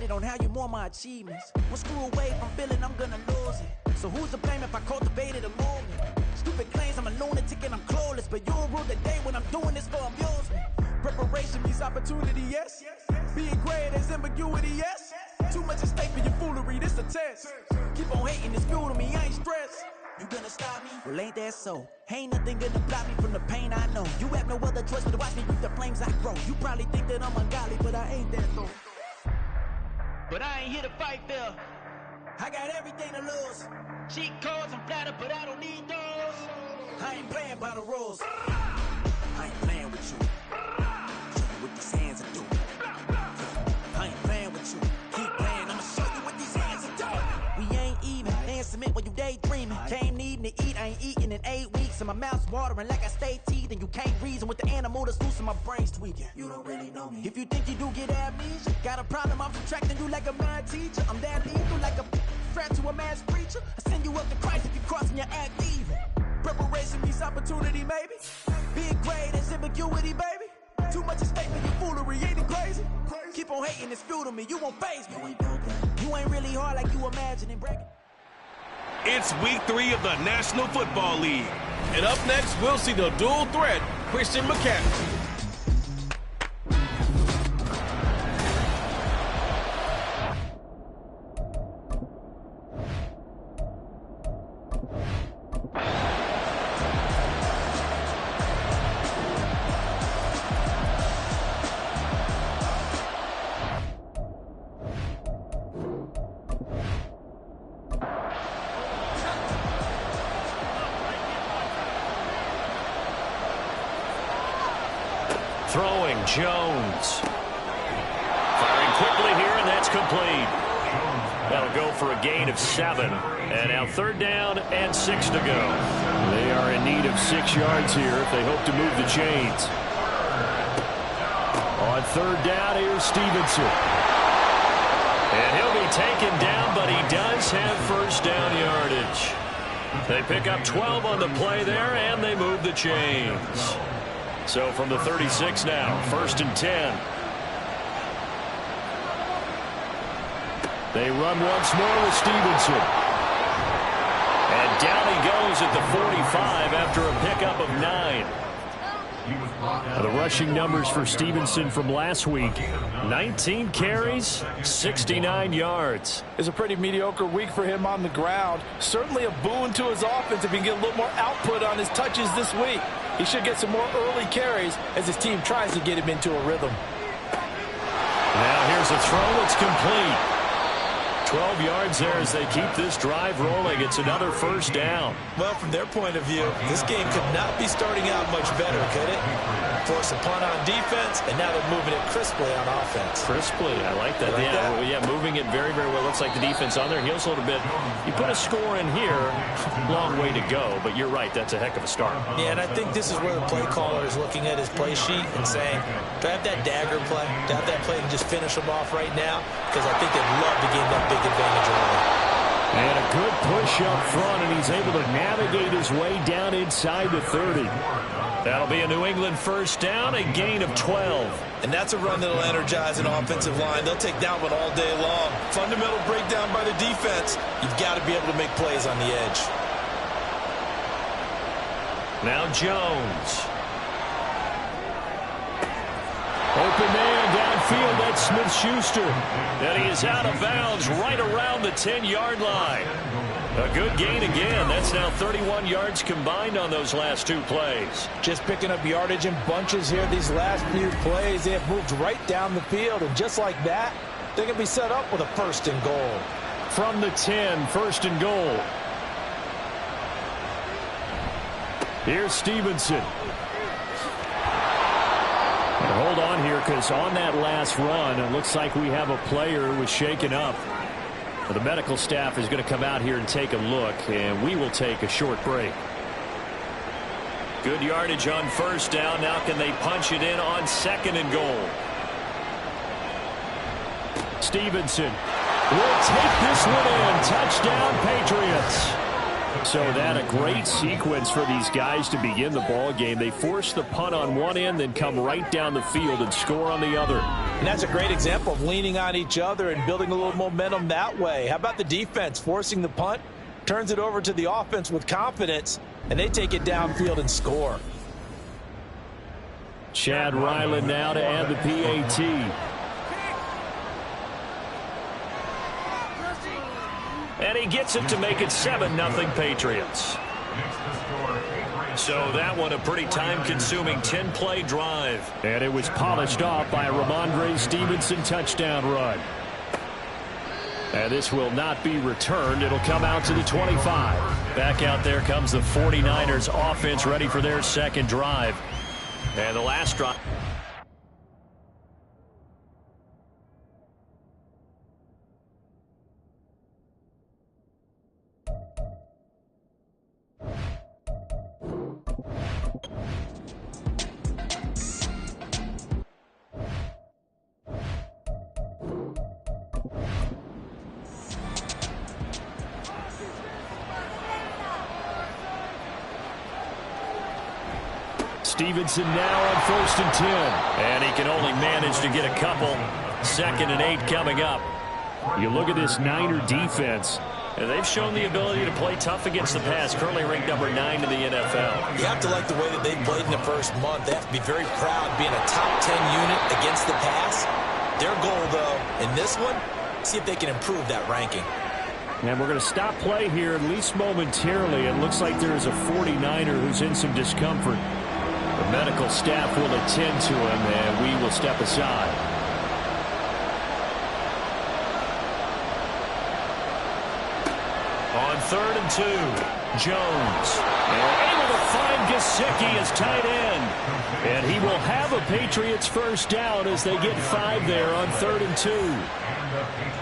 fixated on how you more my achievements. One screw away from feeling I'm gonna lose it. So who's to blame if I cultivated a movement? Stupid claims I'm a lunatic and I'm clueless, but you'll rule the day when I'm doing this for amusement. Preparation means opportunity, yes. Being great is ambiguity, yes. Too much at stake for your foolery, this a test. Keep on hating, it's fuel to me, I ain't stressed. You gonna stop me? Well, ain't that so? Ain't nothing gonna block me from the pain I know. You have no other choice but to watch me reap the flames I grow. You probably think that I'm ungodly, but I ain't that though. But I ain't here to fight fair. I got everything to lose. Cheat codes, I'm flattered, but I don't need those. I ain't playing by the rules. I ain't playing with you. Show you what these hands will do. I ain't playing with you. Keep playing, I'ma show you what these hands will do. We ain't even. They ain't submit when you daydreaming. Came needing to eat, I ain't eating in 8 weeks. And my mouth's watering like I stay teeth. And you can't reason with the animal that's loose and my brain's tweaking. You don't really know me. If you think you do get amnesia, got a problem, I'm subtracting you like a mad teacher. I'm that lethal like a threat to a mass preacher. I send you up to Christ if you crossing your act even. Preparation means opportunity, maybe. Being great is ambiguity, baby. Too much at stake for your foolery, ain't it crazy? Keep on hating, it's fuel to me, you won't faze me. You ain't really hard like you imagining, breaking. It's week 3 of the National Football League. And up next, we'll see the dual threat, Christian McCaffrey. Throwing Jones. Firing quickly here, and that's complete. That'll go for a gain of 7. And now 3rd down and 6 to go. They are in need of 6 yards here if they hope to move the chains. On 3rd down, here's Stevenson. And he'll be taken down, but he does have 1st down yardage. They pick up 12 on the play there, and they move the chains. So from the 36 now, 1st and 10. They run once more with Stevenson. And down he goes at the 45 after a pickup of 9. The rushing numbers for Stevenson from last week: 19 carries, 69 yards. It's a pretty mediocre week for him on the ground. Certainly a boon to his offense if he can get a little more output on his touches this week. He should get some more early carries as his team tries to get him into a rhythm. Now here's a throw. It's complete. 12 yards there as they keep this drive rolling. It's another 1st down. Well, from their point of view, this game could not be starting out much better, could it? Force a punt on defense, and now they're moving it crisply on offense. Crisply, I like that. Yeah, moving it very, very well. Looks like the defense on their heels a little bit. You put a score in here, long way to go, but you're right, that's a heck of a start. Yeah, and I think this is where the play caller is looking at his play sheet and saying, do I have that dagger play? Do I have that play to just finish them off right now? Because I think they'd love to gain that big advantage early. And a good push up front, and he's able to navigate his way down inside the 30. That'll be a New England 1st down, a gain of 12. And that's a run that'll energize an offensive line. They'll take that one all day long. Fundamental breakdown by the defense. You've got to be able to make plays on the edge. Now Jones. Open man downfield, that's Smith-Schuster. And he is out of bounds right around the 10-yard line. A good gain again. That's now 31 yards combined on those last 2 plays. Just picking up yardage in bunches here. These last few plays, they have moved right down the field. And just like that, they're going to be set up with a 1st and goal. From the 10, 1st and goal. Here's Stevenson. And hold on here, because on that last run, it looks like we have a player who was shaken up. The medical staff is going to come out here and take a look, and we will take a short break. Good yardage on 1st down. Now can they punch it in on 2nd and goal? Stevenson will take this one in. Touchdown, Patriots. So that a great sequence for these guys to begin the ball game. They force the punt on one end, then come right down the field and score on the other. And that's a great example of leaning on each other and building a little momentum that way. How about the defense forcing the punt, turns it over to the offense with confidence, and they take it downfield and score. Chad Ryland now to add the PAT. And he gets it to make it 7-0 Patriots. So that one a pretty time-consuming 10-play drive. And it was polished off by a Ramondre Stevenson touchdown run. And this will not be returned. It'll come out to the 25. Back out there comes the 49ers offense ready for their second drive. And the last drive. Stevenson now on 1st and 10. And he can only manage to get a couple. 2nd and 8 coming up. You look at this Niner defense, and they've shown the ability to play tough against the pass, currently ranked number 9 in the NFL. You have to like the way that they've played in the first month. They have to be very proud being a top 10 unit against the pass. Their goal, though, in this one, see if they can improve that ranking. And we're going to stop play here, at least momentarily. It looks like there is a 49er who's in some discomfort. The medical staff will attend to him, and we will step aside. On 3rd and 2, Jones. And able to find Gesicki as tight end. And he will have a Patriots first down as they get 5 there on 3rd and 2.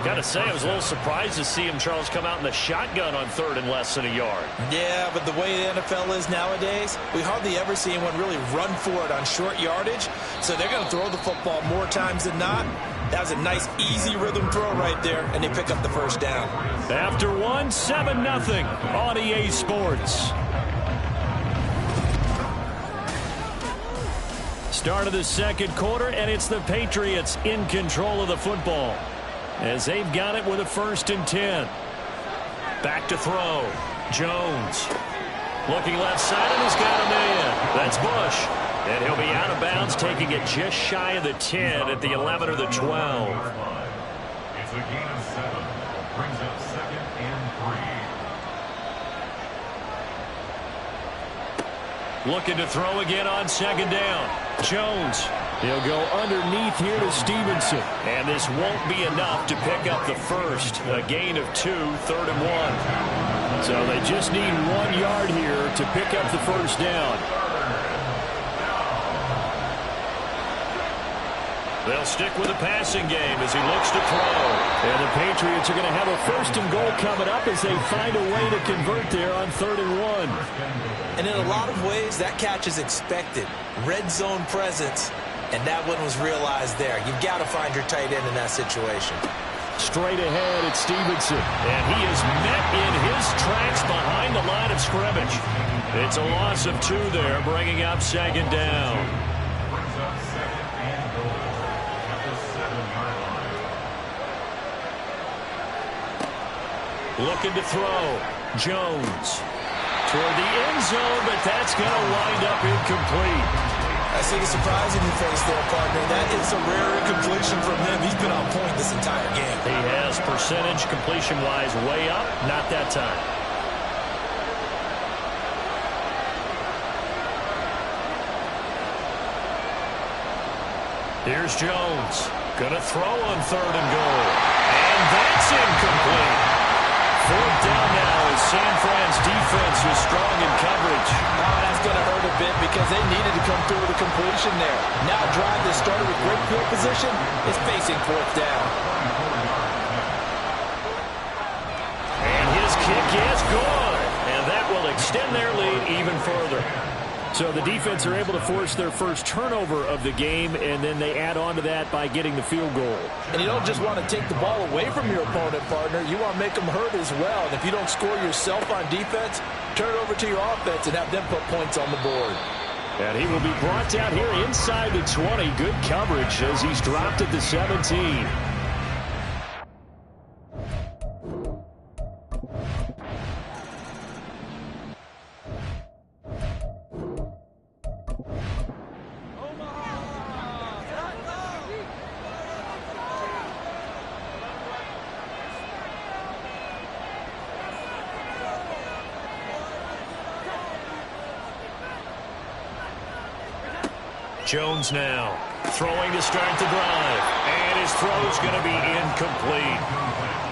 Got to say, I was a little surprised to see him, Charles, come out in the shotgun on 3rd and less than a yard. Yeah, but the way the NFL is nowadays, we hardly ever see anyone really run for it on short yardage. So they're going to throw the football more times than not. That was a nice, easy rhythm throw right there, and they pick up the first down. After 1, 7-0 on EA Sports. Start of the second quarter, and it's the Patriots in control of the football, as they've got it with a 1st and 10. Back to throw. Jones. Looking left side, and he's got him in. That's Bush. And he'll be out of bounds, taking it just shy of the 10 at the 11 or the 12. It's a gain of 7. Brings up 2nd and 3. Looking to throw again on 2nd down. Jones. He'll go underneath here to Stevenson. And this won't be enough to pick up the first. A gain of 2, 3rd and 1. So they just need 1 yard here to pick up the first down. They'll stick with the passing game as he looks to throw. And the Patriots are going to have a 1st and goal coming up as they find a way to convert there on 3rd and 1. And in a lot of ways, that catch is expected. Red zone presence, and that one was realized there. You've got to find your tight end in that situation. Straight ahead, it's Stevenson. And he is met in his tracks behind the line of scrimmage. It's a loss of 2 there, bringing up 2nd down. Brings up 2nd and goal at the 7-yard line. Looking to throw. Jones. Toward the end zone, but that's going to wind up incomplete. I see the surprise in your face there, partner. That is a rare completion from him. He's been on point this entire game. He has percentage completion-wise way up. Not that time. Here's Jones. Gonna throw on 3rd and goal. And that's incomplete. 4th down now as San Fran's defense was strong in coverage. Oh, that's going to hurt a bit because they needed to come through with a completion there. Now a drive that started with great field position is facing 4th down. And his kick is good. And that will extend their lead even further. So the defense are able to force their first turnover of the game, and then they add on to that by getting the field goal. And you don't just want to take the ball away from your opponent, partner. You want to make them hurt as well. And if you don't score yourself on defense, turn it over to your offense and have them put points on the board. And he will be brought down here inside the 20. Good coverage as he's dropped at the 17. Jones now throwing to start the drive, and his throw's going to be incomplete.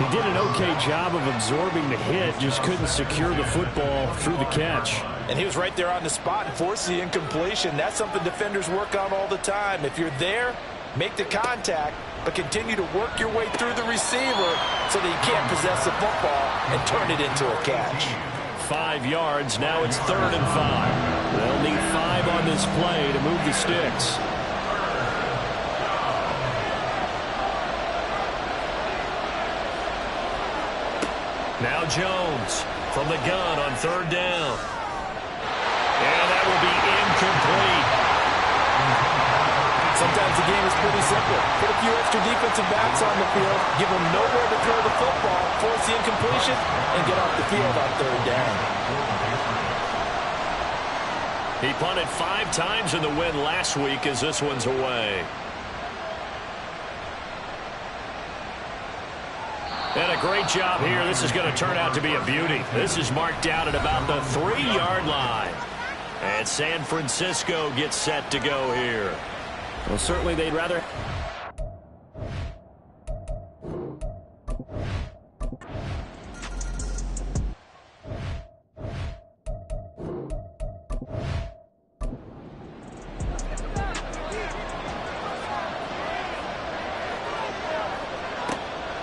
He did an okay job of absorbing the hit, just couldn't secure the football through the catch. And he was right there on the spot and forced the incompletion. That's something defenders work on all the time. If you're there, make the contact, but continue to work your way through the receiver so that you can't possess the football and turn it into a catch. 5 yards. Now it's 3rd and 5. They'll need 5 on this play to move the sticks. Now Jones from the gun on 3rd down. And that will be incomplete. Sometimes the game is pretty simple. Put a few extra defensive backs on the field, give them nowhere to throw the football, force the incompletion, and get off the field on 3rd down. He punted 5 times in the win last week as this one's away. And a great job here. This is going to turn out to be a beauty. This is marked out at about the 3-yard line. And San Francisco gets set to go here. Well, certainly they'd rather...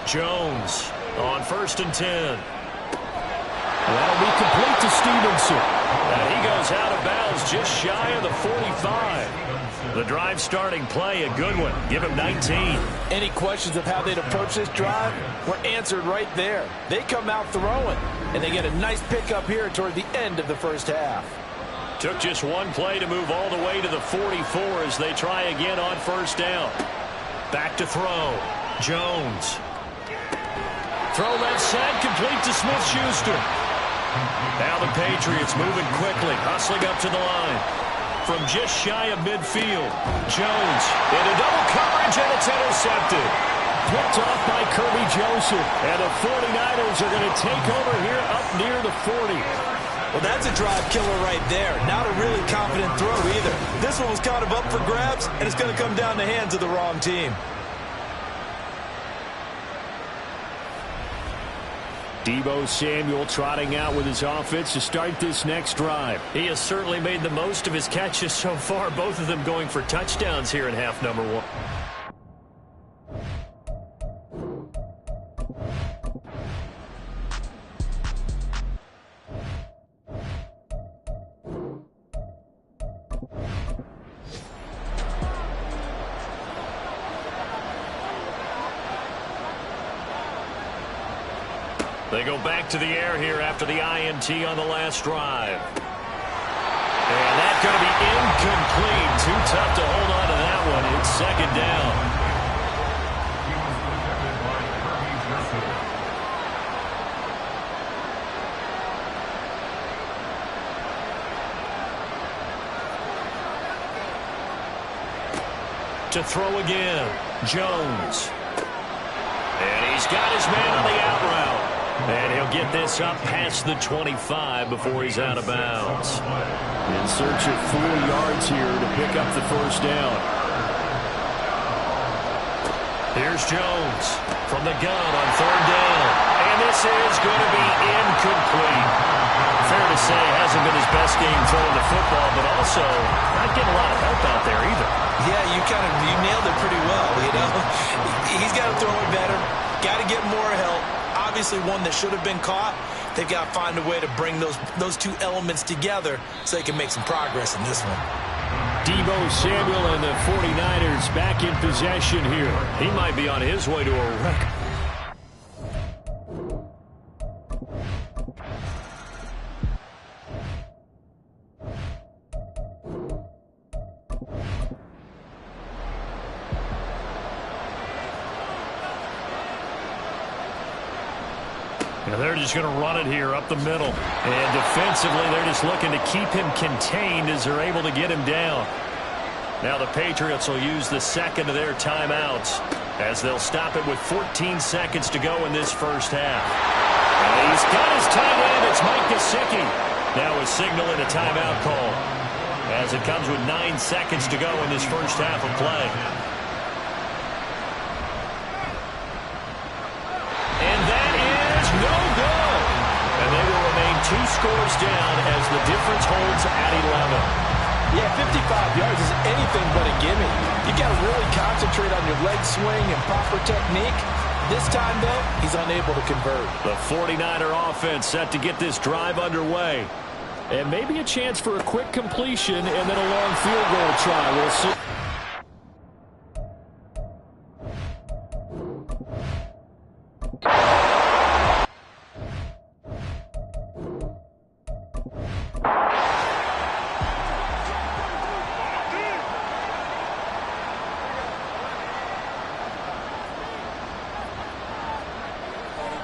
Jones on 1st and 10. That'll be complete to Stevenson. And he goes out of bounds just shy of the 45. The drive starting play, a good one. Give him 19. Any questions of how they'd approach this drive were answered right there. They come out throwing, and they get a nice pickup here toward the end of the first half. Took just one play to move all the way to the 44 as they try again on 1st down. Back to throw. Jones. Throw left side, complete to Smith-Schuster. Now the Patriots moving quickly, hustling up to the line. From just shy of midfield, Jones into double coverage, and it's intercepted. Picked off by Kirby Joseph, and the 49ers are going to take over here up near the 40. Well, that's a drive killer right there. Not a really confident throw either. This one was kind of up for grabs, and it's going to come down the hands of the wrong team. Deebo Samuel trotting out with his offense to start this next drive. He has certainly made the most of his catches so far, both of them going for touchdowns here in half number 1. They go back to the air here after the INT on the last drive. And that's going to be incomplete. Too tough to hold on to that one. It's 2nd down. To throw again, Jones. And he's got his man on the out route. And he'll get this up past the 25 before he's out of bounds. In search of 4 yards here to pick up the 1st down. Here's Jones from the gun on 3rd down. And this is going to be incomplete. Fair to say, hasn't been his best game throwing the football, but also not getting a lot of help out there either. Yeah, you nailed it pretty well, you know. He's got to throw it better. Got to get more help. Obviously one that should have been caught. They've got to find a way to bring those two elements together so they can make some progress in this one. Deebo Samuel and the 49ers back in possession here. He might be on his way to a record. They're just going to run it here up the middle. And defensively, they're just looking to keep him contained as they're able to get him down. Now the Patriots will use the second of their timeouts as they'll stop it with 14 seconds to go in this first half. And he's got his tight end. It's Mike Gesicki. Now a signal and a timeout call as it comes with 9 seconds to go in this first half of play. No good. And they will remain 2 scores down as the difference holds at 11. Yeah, 55 yards is anything but a gimme. You got to really concentrate on your leg swing and proper technique. This time, though, he's unable to convert. The 49er offense set to get this drive underway. And maybe a chance for a quick completion and then a long field goal try. We'll see.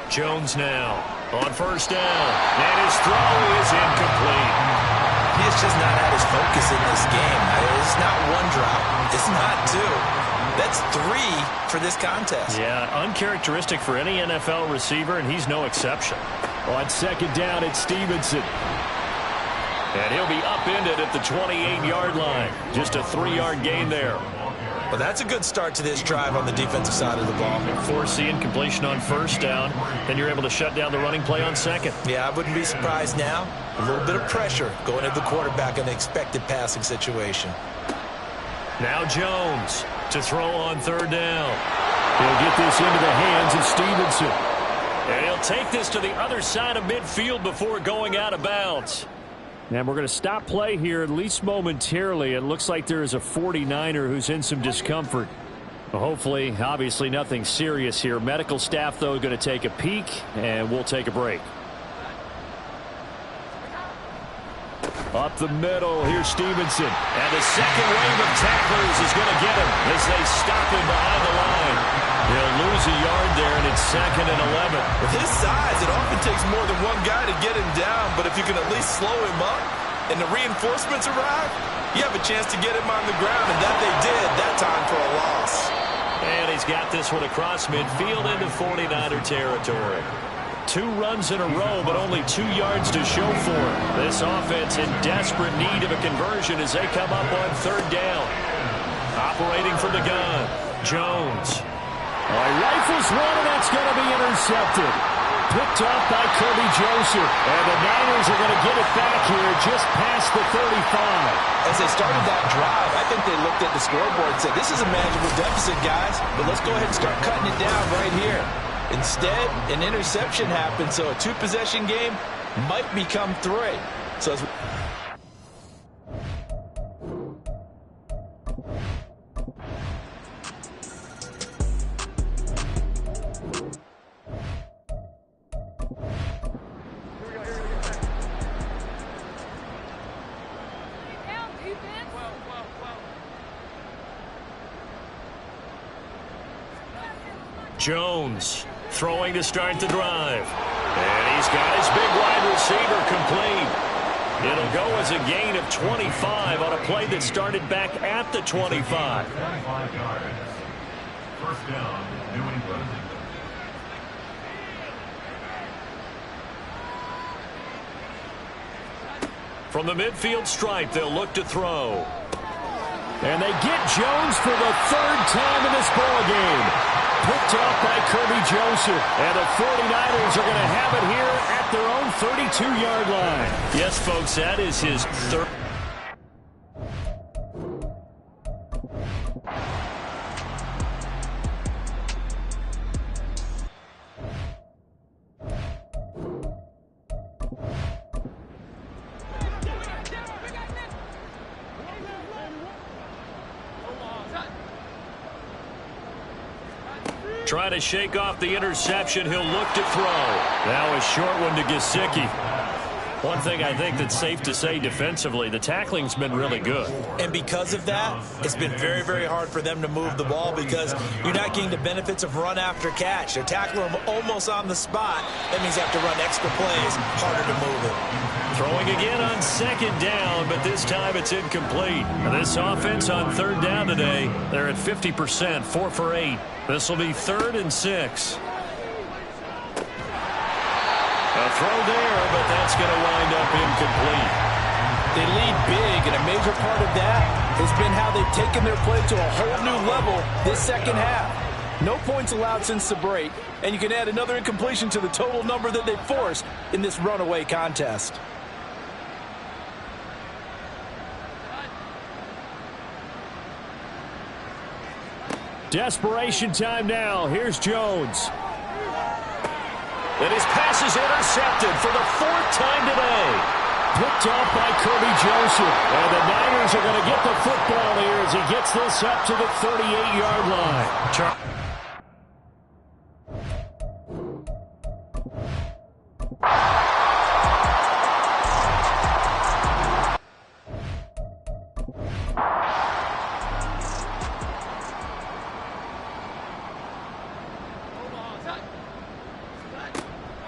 Jones now on first down, and his throw is incomplete. He is just not at his focus in this game. It's not one drop. It's not 2. That's 3 for this contest. Yeah, uncharacteristic for any NFL receiver, and he's no exception. On second down, it's Stevenson. And he'll be upended at the 28-yard line. Just a 3-yard gain there. Well, that's a good start to this drive on the defensive side of the ball. Force the incompletion on first down. Then you're able to shut down the running play on second. Yeah, I wouldn't be surprised now. A little bit of pressure going at the quarterback in the expected passing situation. Now Jones to throw on third down. He'll get this into the hands of Stevenson. And he'll take this to the other side of midfield before going out of bounds. And we're going to stop play here, at least momentarily. It looks like there is a 49er who's in some discomfort. Well, hopefully, obviously nothing serious here. Medical staff, though, going to take a peek, and we'll take a break. Up the middle, here's Stevenson. And the second wave of tacklers is going to get him as they stop him behind the line. He'll lose a yard there, and it's 2nd and 11. With his size, it often takes more than one guy to get him down, but if you can at least slow him up and the reinforcements arrive, you have a chance to get him on the ground, and that they did that time for a loss. And he's got this one across midfield into 49er territory. 2 runs in a row, but only 2 yards to show for it. This offense in desperate need of a conversion as they come up on third down. Operating from the gun, Jones. Rifles one, and that's going to be intercepted. Picked off by Kirby Joseph. And the Niners are going to get it back here just past the 35. As they started that drive, I think they looked at the scoreboard and said, this is a manageable deficit, guys, but let's go ahead and start cutting it down right here. Instead, an interception happened, so a 2-possession game might become 3. So as Jones throwing to start the drive. And he's got his big wide receiver complete. It'll go as a gain of 25 on a play that started back at the 25. 25 yards. First down, New England. From the midfield stripe, they'll look to throw. And they get Jones for the 3rd time in this ballgame. Picked off by Kirby Joseph. And the 49ers are going to have it here at their own 32-yard line. Yes, folks, that is his 3rd. Trying to shake off the interception. He'll look to throw. Now a short one to Gesicki. One thing I think that's safe to say defensively, the tackling's been really good. And because of that, it's been very, very hard for them to move the ball because you're not getting the benefits of run after catch. They're tackling them almost on the spot. That means they have to run extra plays, harder to move it. Throwing again on second down, but this time it's incomplete. This offense on third down today, they're at 50%, 4 for 8. This will be 3rd and 6. A throw there, but that's going to wind up incomplete. They lead big, and a major part of that has been how they've taken their play to a whole new level this second half. No points allowed since the break, and you can add another incompletion to the total number that they forced in this runaway contest. Desperation time now. Here's Jones. And his pass is intercepted for the 4th time today. Picked off by Kirby Joseph. And the Niners are going to get the football here as he gets this up to the 38-yard line.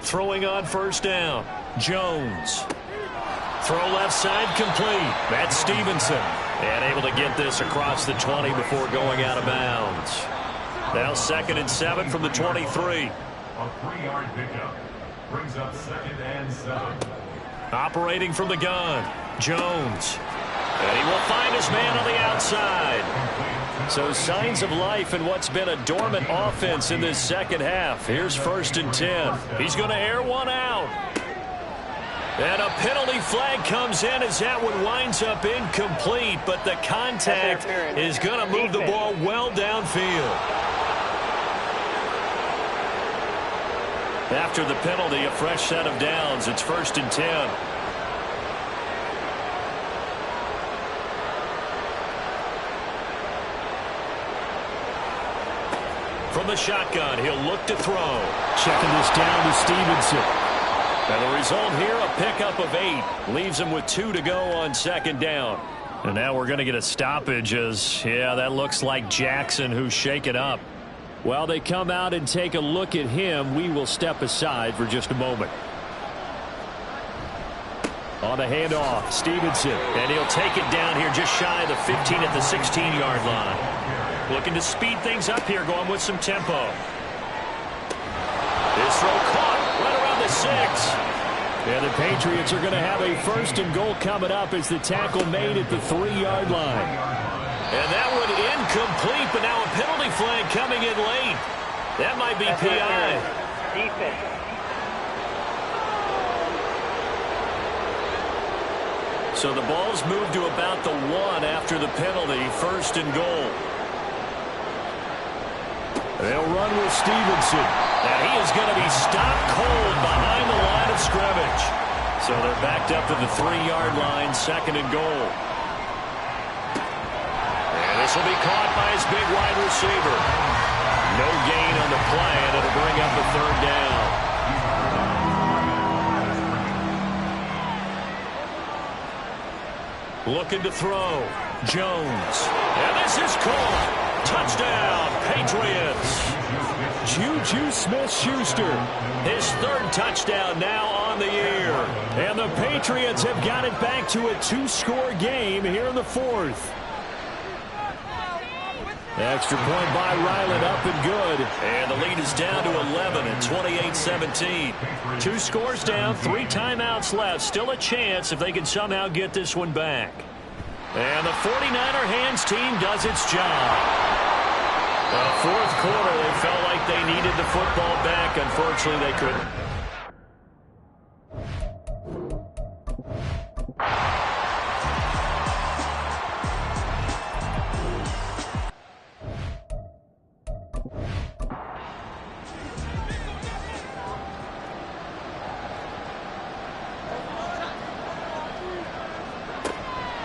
Throwing on first down. Jones. Throw left side complete. That's Stevenson. And able to get this across the 20 before going out of bounds. Now 2nd and 7 from the 23. A 3-yard pickup brings up 2nd and 7. Operating from the gun. Jones. And he will find his man on the outside. So signs of life in what's been a dormant offense in this second half. Here's 1st and 10. He's going to air one out. And a penalty flag comes in as that one winds up incomplete, but the contact is going to move the ball well downfield. After the penalty, a fresh set of downs. It's 1st and 10. From the shotgun, he'll look to throw. Checking this down to Stevenson. And the result here, a pickup of 8. Leaves him with 2 to go on 2nd down. And now we're going to get a stoppage as, yeah, that looks like Jackson who's shaken up. While they come out and take a look at him, we will step aside for just a moment. On the handoff, Stevenson. And he'll take it down here just shy of the 15 at the 16-yard line. Looking to speed things up here, going with some tempo. This throw caught right around the 6. Yeah, the Patriots are going to have a 1st and goal coming up as the tackle made at the 3-yard line. And that one incomplete, but now a penalty flag coming in late. That might be PI. Defense. So the ball's moved to about the 1 after the penalty, 1st and goal. They'll run with Stevenson. And he is going to be stopped cold behind the line of scrimmage. So they're backed up to the 3-yard line, 2nd and goal. And this will be caught by his big wide receiver. No gain on the play, and it'll bring up a 3rd down. Looking to throw. Jones. And this is caught. Touchdown, Patriots. Juju Smith-Schuster. His 3rd touchdown now on the year. And the Patriots have got it back to a 2-score game here in the 4th. Extra point by Ryland, up and good. And the lead is down to 11 at 28-17. 2 scores down, 3 timeouts left. Still a chance if they can somehow get this one back. And the 49er hands team does its job. The 4th quarter, they felt like they needed the football back. Unfortunately, they couldn't.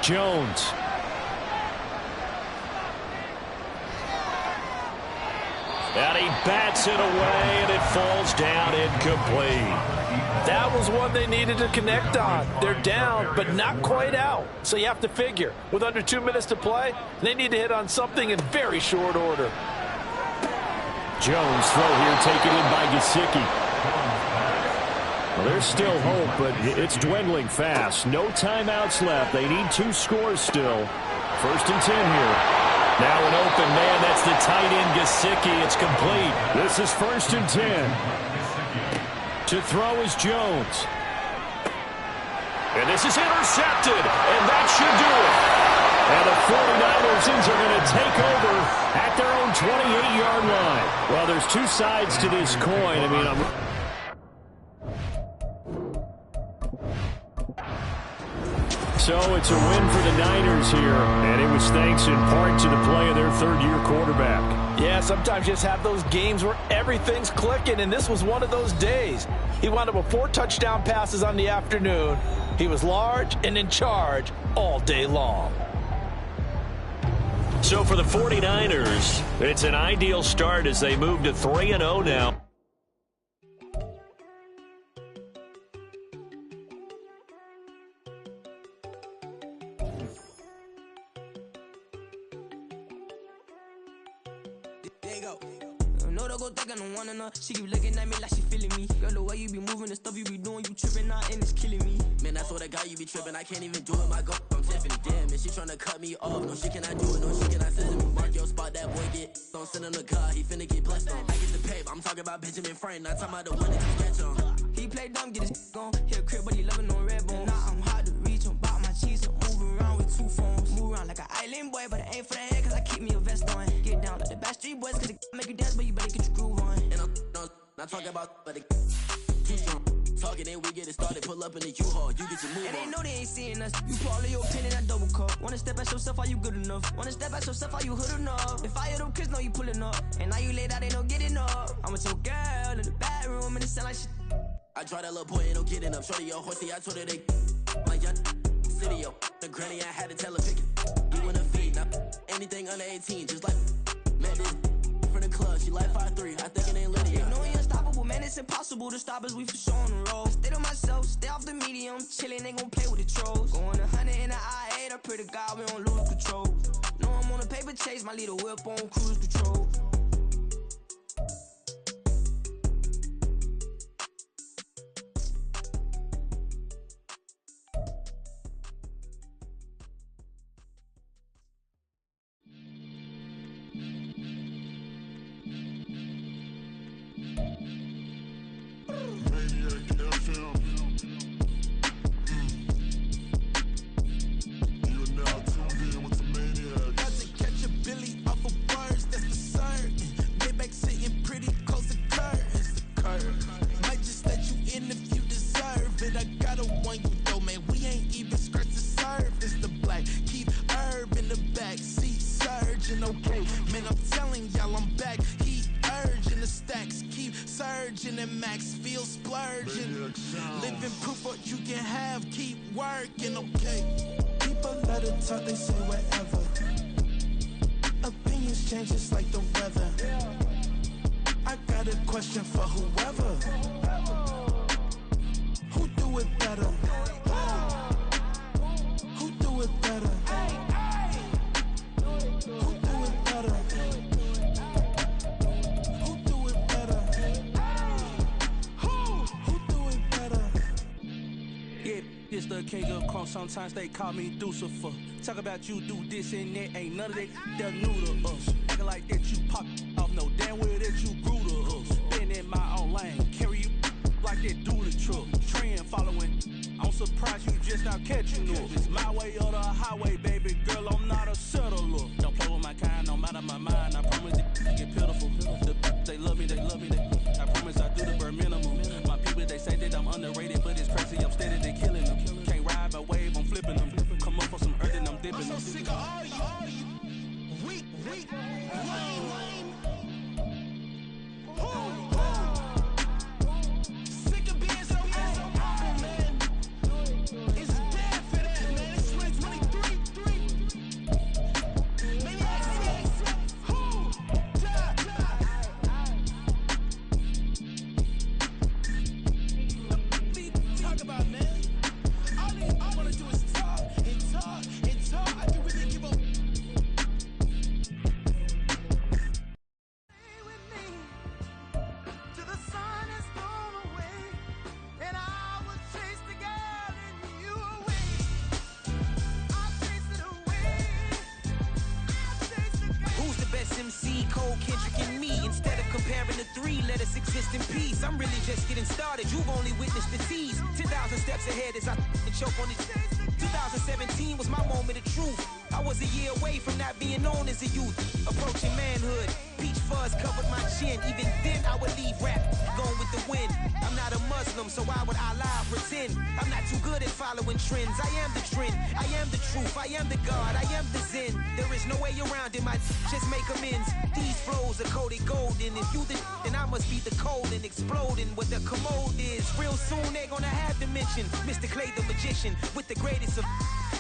Jones. And he bats it away, and it falls down incomplete. That was one they needed to connect on. They're down, but not quite out. So you have to figure, with under 2 minutes to play, they need to hit on something in very short order. Jones throw here taken in by Gesicki. Well, there's still hope, but it's dwindling fast. No timeouts left. They need 2 scores still. 1st and 10 here. Now an open man. That's the tight end, Gesicki. It's complete. This is 1st and 10. To throw is Jones. And this is intercepted. And that should do it. And the 49ers are going to take over at their own 28-yard line. Well, there's 2 sides to this coin. I mean, So it's a win for the Niners here, and it was thanks in part to the play of their 3rd-year quarterback. Yeah, sometimes you just have those games where everything's clicking, and this was one of those days. He wound up with 4 touchdown passes on the afternoon. He was large and in charge all day long. So for the 49ers, it's an ideal start as they move to 3-0 now. She keep looking at me like she feeling me. Girl, the way you be moving, the stuff you be doing, you tripping out and it's killing me. Man, that's what I got, you be tripping. I can't even do it, my girl, I'm Tiffany. Damn, and she tryna cut me off. No, she cannot do it, no, she cannot send me. Mark your spot, that boy get. Don't send him the car, he finna get blessed on. I get the paper, I'm talking about Benjamin Franklin, not talking about the one that you sketch on. He play dumb, get his gone. Hit a crib, but he loving on red bone. Now I'm hard to reach, I'm about my cheese, I'm moving around with 2 phones. Move around like an island boy, but it ain't for the head, cause I keep me a vest on. Get down like the Backstreet Boys, cause it make you dance, but you better get your groove on. And I'm not talking about, but it too strong. Talking and we get it started, pull up in the U-Haul, you get your move and on. And they know they ain't seeing us. You put all of your opinion in that double cup. Wanna step at yourself, are you good enough? Wanna step at yourself, are you hood enough? If I hear them kids, know you pulling up. And now you laid out, they don't get enough. I'm with your girl in the bedroom, and it sound like shit. I draw that little boy, ain't no getting up. Shorty, your horsey, I told her they my young city, yo. The granny, I had to tell her pick it. You wanna feed, now anything under 18, just like Madden. From the club, she like 5'3", I think it ain't Lydia. You know we unstoppable, man, it's impossible to stop us, we for sure on the road. Stay to myself, stay off the medium, chillin', they gon' play with the trolls. Going 100 in the I-8, I pray to God we don't lose control. Know I'm on a paper chase, my little whip on cruise control. Sometimes they call me Lucifer. Talk about you do this and that. Ain't none of that, they're new to us. Acting like that you pop off. No damn well that you grew to us. Been in my own lane. Carry you like that dually truck. Trend following. I'm surprised you just not catching up. It's my way or the highway, baby girl. I'm not a settler. Don't play with my kind, no matter my mind. I promise they get pitiful. They love me, they love me. I promise I do the bare minimum. My people, they say that I'm underrated, but it's crazy. I'm steady, they killing them. Can't ride my wave, I'm flipping them. Come up for some earth and I'm dipping them. I'm so sick of all you. Weak, lame. Sick of being so humble, man. It's dead for that, man. It's 2023. Kendrick and me. Instead of comparing the three, let us exist in peace. I'm really just getting started. You've only witnessed the tease. 10,000 steps ahead as I choke on it. 2017 was my moment of truth. I was a year away from not being known as a youth. Approaching manhood. Peach fuzz covered my chin. Even then I would leave rap going with the wind. I'm not a Muslim, so why would Allah pretend? I'm not too good at following trends. I am the trend. I am the truth. I am the God. I am the Zen. There is no way around it. My just make amends. These flows are coated golden. If you the then I must be the cold and exploding what the commode is. Real soon they're gonna have to mention Mr. Clay the magician with the greatest of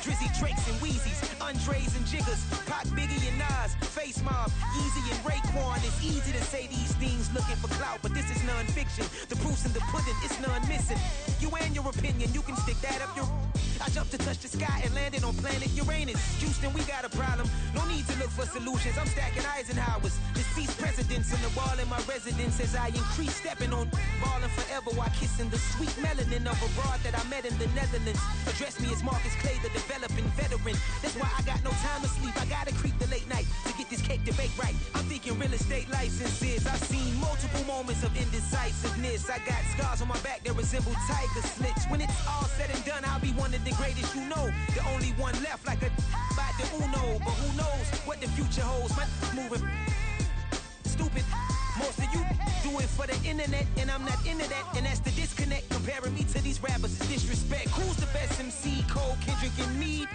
Drizzy, Drakes, and Wheezies, Andres and Jiggers, Pac, Biggie, and Nas, Face Mob, Yeezy, and Raekwon. It's easy to say these things looking for clout, but this is non-fiction. The proof's in the pudding, it's none missing. You and your opinion, you can stick that up your... I jumped to touch the sky and landed on planet Uranus. Houston, we got a problem. No need to look for solutions. I'm stacking Eisenhowers. Deceased presidents on the wall in my residence as I increase stepping on ballin' forever while kissing the sweet melanin of a broad that I met in the Netherlands. Address me as Marcus Clay, the developing veteran. That's why I got no time to sleep. I gotta creep the late night to get this cake to bake right. I'm thinking real estate licenses. I've seen multiple moments of indecisiveness. I got scars on my back that resemble tiger slits. When it's all said and done, I'll be one of the greatest you know. The only one left like a by the Uno. But who knows what the future holds. My moving stupid. Most of you do it for the internet, and I'm not into that. And that's the disconnect. Comparing me to these rappers is disrespect. Who's the best MC? Cole, Kendrick, and me?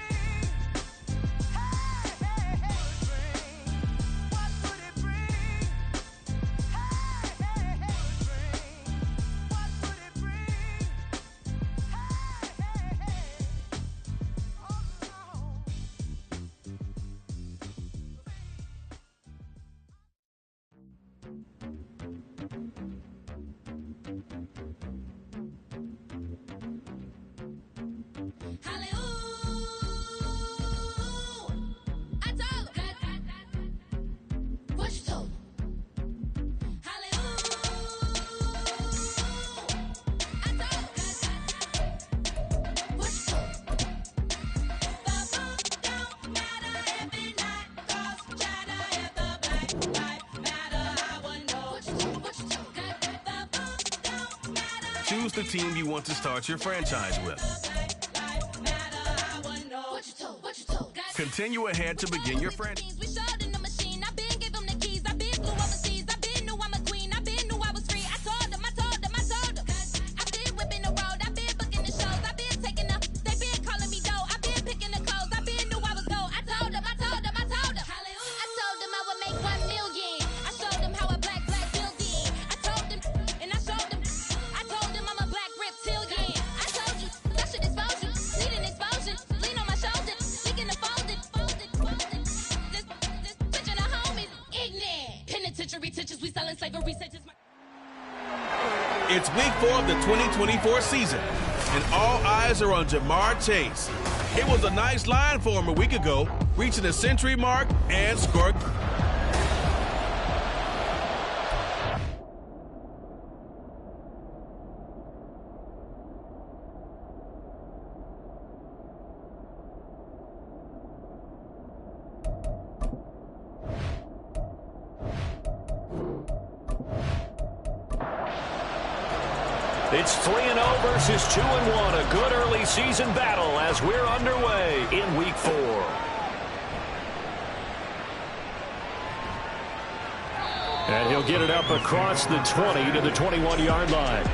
Choose the team you want to start your franchise with. Continue ahead to begin your franchise. It's week 4 of the 2024 season, and all eyes are on Jamar Chase. It was a nice line for him a week ago, reaching the century mark and scoring. It's 3-0 versus 2-1. A good early season battle as we're underway in week 4. And he'll get it up across the 20 to the 21-yard line.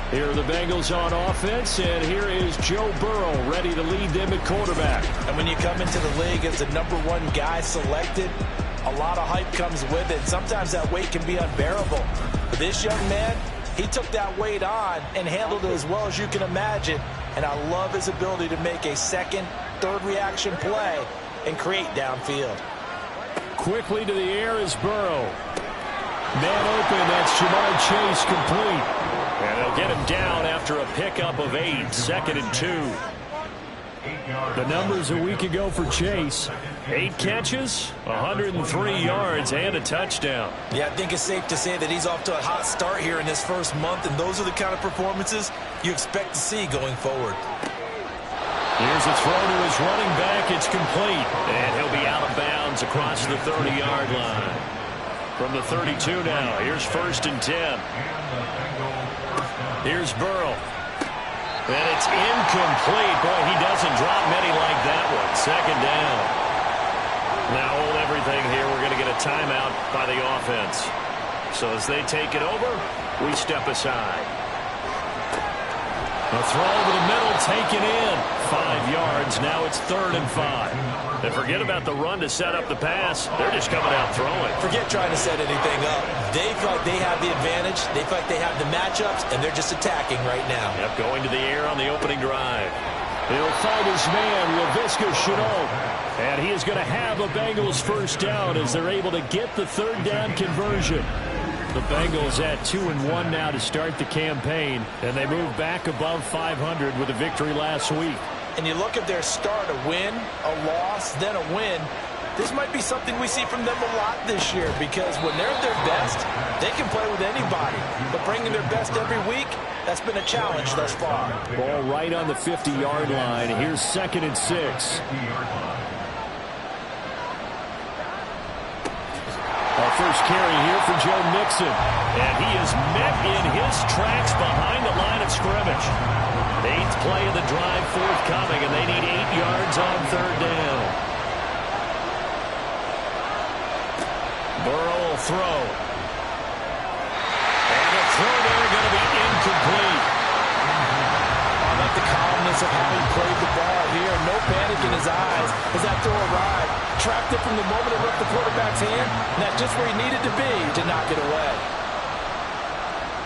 Here are the Bengals on offense, and here is Joe Burrow ready to lead them at quarterback. And when you come into the league as the #1 guy selected, a lot of hype comes with it. Sometimes that weight can be unbearable. But this young man, he took that weight on and handled it as well as you can imagine. And I love his ability to make a second, third reaction play and create downfield. Quickly to the air is Burrow. Man open, that's Jamar Chase complete. And they'll get him down after a pickup of 8, 2nd and 2. The numbers a week ago for Chase. 8 catches, 103 yards, and a touchdown. Yeah, I think it's safe to say that he's off to a hot start here in this first month, and those are the kind of performances you expect to see going forward. Here's a throw to his running back. It's complete, and he'll be out of bounds across the 30-yard line. From the 32 now. Here's 1st and 10. Here's Burrow. And it's incomplete. Boy, he doesn't drop many like that one. 2nd down. Now hold everything here. We're going to get a timeout by the offense. So as they take it over, we step aside. A throw over the middle, taken in. 5 yards. Now it's 3rd and 5. And forget about the run to set up the pass. They're just coming out throwing. Forget trying to set anything up. They feel like they have the advantage. They feel like they have the matchups, and they're just attacking right now. Yep, going to the air on the opening drive. He'll find his man, Laviska Shenault. And he is going to have a Bengals 1st down as they're able to get the 3rd down conversion. The Bengals at 2-1 now to start the campaign, and they move back above 500 with a victory last week. And you look at their start, a win, a loss, then a win. This might be something we see from them a lot this year, because when they're at their best, they can play with anybody. But bringing their best every week, that's been a challenge thus far. Ball right on the 50-yard line. Here's 2nd and 6. Our first carry here for Joe Mixon. And he is met in his tracks behind the line of scrimmage. 8th play of the drive forthcoming, and they need 8 yards on 3rd down. Burrow will throw. And the throw there going to be incomplete. I like the calmness of how he played the ball here. No panic in his eyes as that throw arrived. Trapped it from the moment it left the quarterback's hand, and that's just where he needed to be to knock it away.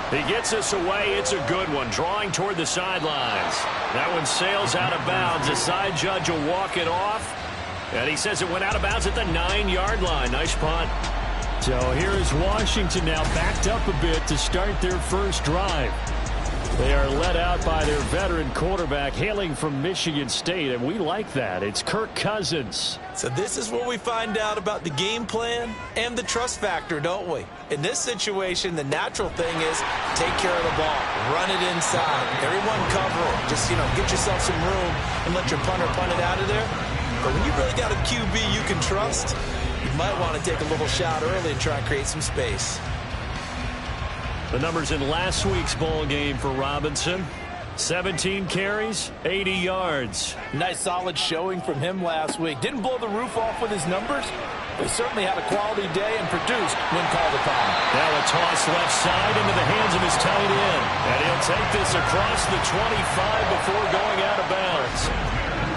He gets us away. It's a good one. Drawing toward the sidelines. That one sails out of bounds. The side judge will walk it off. And he says it went out of bounds at the 9-yard line. Nice punt. So here's Washington now backed up a bit to start their first drive. They are led out by their veteran quarterback hailing from Michigan State, and we like that. It's Kirk Cousins. So this is where we find out about the game plan and the trust factor, don't we? In this situation, the natural thing is take care of the ball, run it inside, everyone cover it. Just, get yourself some room and let your punter punt it out of there. But when you really got a QB you can trust, you might want to take a little shot early and try and create some space. The numbers in last week's ball game for Robinson. 17 carries, 80 yards. Nice solid showing from him last week. Didn't blow the roof off with his numbers, but he certainly had a quality day and produced when called upon. Now a toss left side into the hands of his tight end. And he'll take this across the 25 before going out of bounds.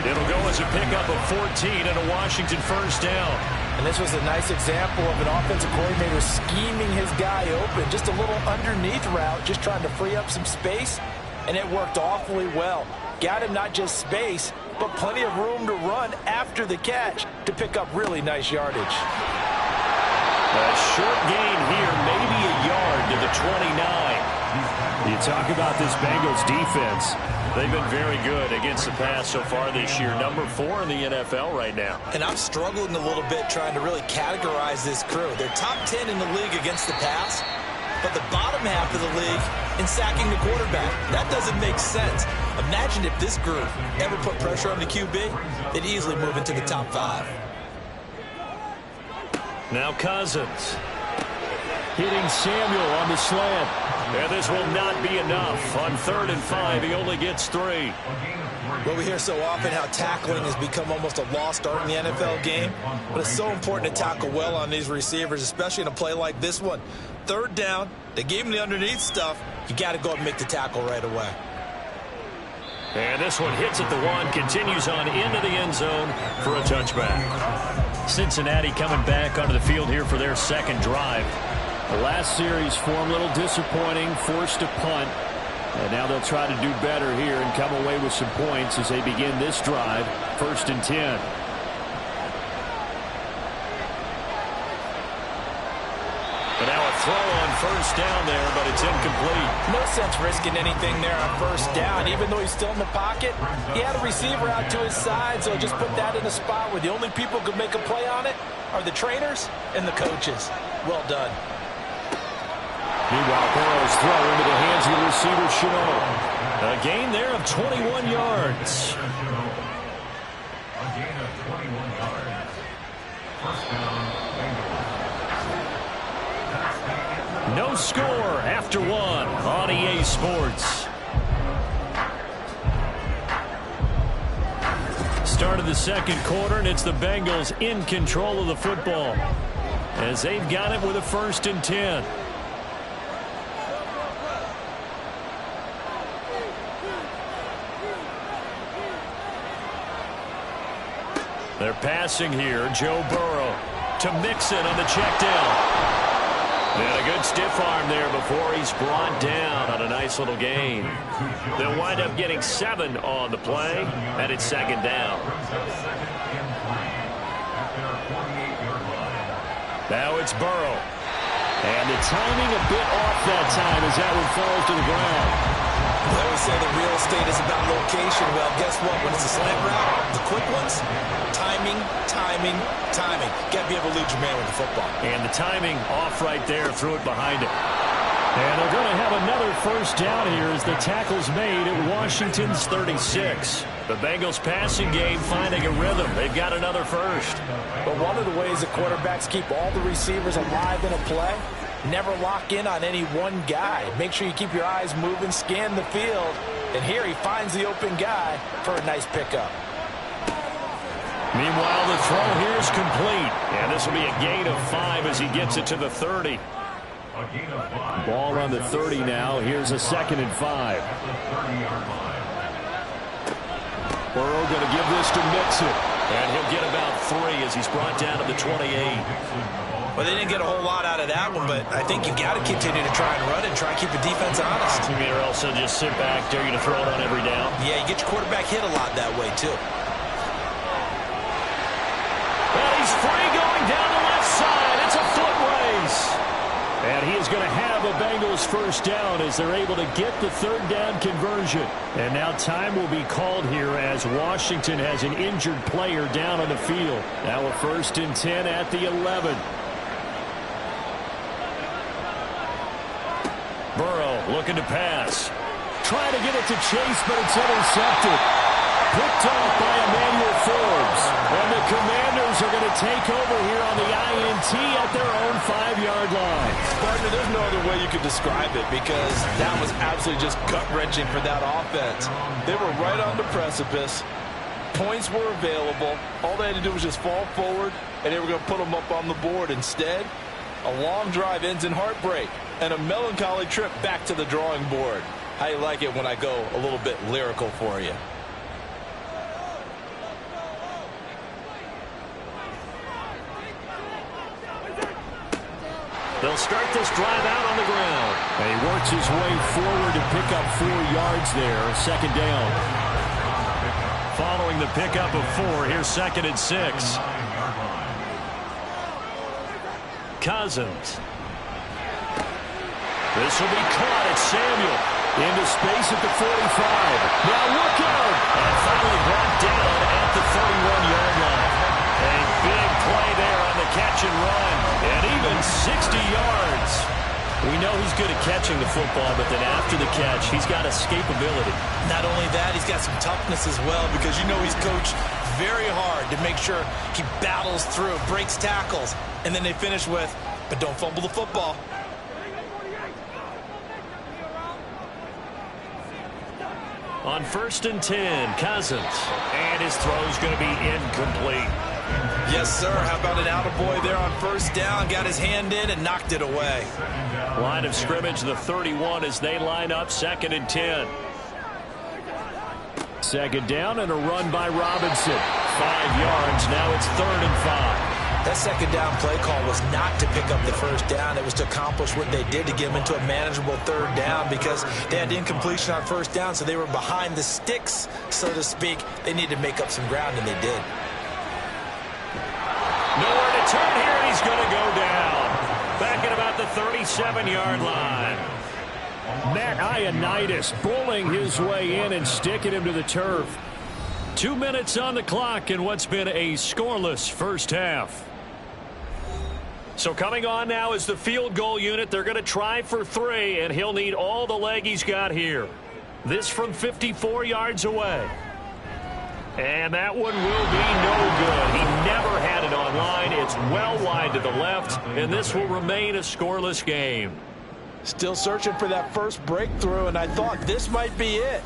It'll go as a pickup of 14 and a Washington 1st down. And this was a nice example of an offensive coordinator scheming his guy open. Just a little underneath route, just trying to free up some space. And it worked awfully well. Got him not just space, but plenty of room to run after the catch to pick up really nice yardage. A short gain here, maybe a yard to the 29. You talk about this Bengals defense. They've been very good against the pass so far this year. Number 4 in the NFL right now. And I'm struggling a little bit trying to really categorize this crew. They're top 10 in the league against the pass, but the bottom half of the league in sacking the quarterback. That doesn't make sense. Imagine if this group ever put pressure on the QB, they'd easily move into the top 5. Now Cousins. Hitting Samuel on the slant. And this will not be enough. On 3rd and 5, he only gets 3. Well, we hear so often how tackling has become almost a lost art in the NFL game. But it's so important to tackle well on these receivers, especially in a play like this one. 3rd down, they gave him the underneath stuff. You got to go and make the tackle right away. And this one hits at the 1, continues on into the end zone for a touchback. Cincinnati coming back onto the field here for their 2nd drive. The last series form a little disappointing, forced a punt. And now they'll try to do better here and come away with some points as they begin this drive. 1st and 10. And now a throw on 1st down there, but it's incomplete. No sense risking anything there on 1st down. Even though he's still in the pocket, he had a receiver out to his side, so just put that in a spot where the only people who could make a play on it are the trainers and the coaches. Well done. Meanwhile, Burrow's throw into the hands of the receiver, Shenault. A gain there of 21 yards. A gain of 21 yards. 1st down, Bengals. score after one on EA Sports. Start of the second quarter, and it's the Bengals in control of the football as they've got it with a 1st and 10. They're passing here. Joe Burrow to Mixon on the check down. And a good stiff arm there before he's brought down on a nice little gain. They'll wind up getting 7 on the play, and it's 2nd down. Now it's Burrow. And the timing a bit off that time as that one falls to the ground. They always say the real estate is about location. Well, guess what? When it's a slant route, the quick ones, timing, timing, timing. Got to be able to lead your man with the football. And the timing off right there, threw it behind him. And they're going to have another 1st down here as the tackle's made at Washington's 36. The Bengals passing game finding a rhythm. They've got another 1st. But one of the ways that quarterbacks keep all the receivers alive in a play, never lock in on any one guy. Make sure you keep your eyes moving, scan the field. And here he finds the open guy for a nice pickup. Meanwhile, the throw here is complete. And this will be a gain of 5 as he gets it to the 30. Ball on the 30 now. Here's a 2nd and 5. Burrow going to give this to Mixon. And he'll get about 3 as he's brought down to the 28. Well, they didn't get a whole lot out of that one, but I think you've got to continue to try and run and try and keep the defense honest. You mean, or else they'll just sit back, dare you to throw it on every down? Yeah, you get your quarterback hit a lot that way, too. Well, he's free going down the left side. It's a foot race. And he is going to have a Bengals 1st down as they're able to get the 3rd down conversion. And now time will be called here as Washington has an injured player down on the field. Now a 1st and 10 at the 11. Burrow looking to pass. Trying to get it to Chase, but it's intercepted. Picked off by Emmanuel Forbes. And the Commanders are going to take over here on the INT at their own 5-yard line. Partner, there's no other way you could describe it because that was absolutely just gut-wrenching for that offense. They were right on the precipice. Points were available. All they had to do was just fall forward, and they were going to put them up on the board. Instead, a long drive ends in heartbreak and a melancholy trip back to the drawing board. How you like it when I go a little bit lyrical for you? They'll start this drive out on the ground. And he works his way forward to pick up 4 yards there. 2nd down. Following the pickup of 4, here's 2nd and 6. Cousins. This will be caught at Samuel. Into space at the 45. Now look out. And finally brought down at the 31-yard line. A big play there on the catch and run. And even 60 yards. We know he's good at catching the football, but then after the catch, he's got escapability. Not only that, he's got some toughness as well because you know he's coached very hard to make sure he battles through, breaks tackles, and then they finish with, but don't fumble the football. On 1st and 10, Cousins. And his throw's going to be incomplete. Yes, sir. How about an attaboy there on 1st down? Got his hand in and knocked it away. Line of scrimmage, the 31 as they line up 2nd and 10. 2nd down and a run by Robinson. 5 yards. Now it's 3rd and 5. That 2nd down play call was not to pick up the 1st down. It was to accomplish what they did to get them into a manageable 3rd down because they had incompletion on 1st down, so they were behind the sticks, so to speak. They needed to make up some ground, and they did. Nowhere to turn here, and he's going to go down. Back at about the 37-yard line. Matt Ioannidis bullying his way in and sticking him to the turf. 2 minutes on the clock in what's been a scoreless first half. So coming on now is the field goal unit. They're going to try for 3, and he'll need all the leg he's got here. This from 54 yards away. And that one will be no good. He never had it on line. It's well wide to the left, and this will remain a scoreless game. Still searching for that first breakthrough, and I thought this might be it.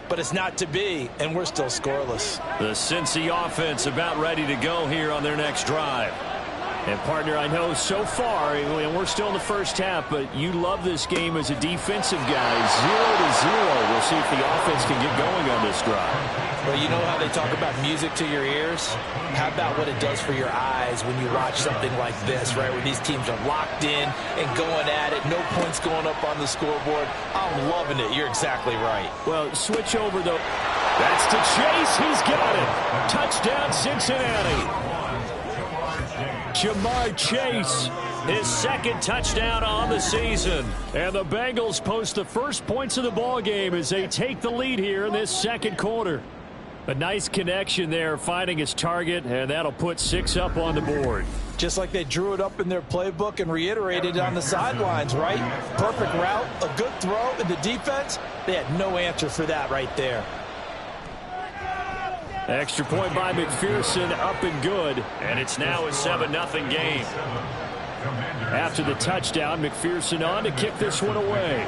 But it's not to be, and we're still scoreless. The Cincy offense about ready to go here on their next drive. And, partner, I know so far, and we're still in the first half, but you love this game as a defensive guy. 0-0. We'll see if the offense can get going on this drive. Well, you know how they talk about music to your ears? How about what it does for your eyes when you watch something like this, right, where these teams are locked in and going at it, no points going up on the scoreboard? I'm loving it. You're exactly right. Well, switch over, though. That's to Chase. He's got it. Touchdown, Cincinnati. Jamar Chase, his second touchdown on the season. And the Bengals post the first points of the ball game as they take the lead here in this second quarter. A nice connection there, finding his target, and that'll put 6 up on the board. Just like they drew it up in their playbook and reiterated on the sidelines, right? Perfect route, a good throw, and the defense, they had no answer for that right there. Extra point by McPherson, up and good, and it's now a 7-0 game. After the touchdown, McPherson on to kick this one away.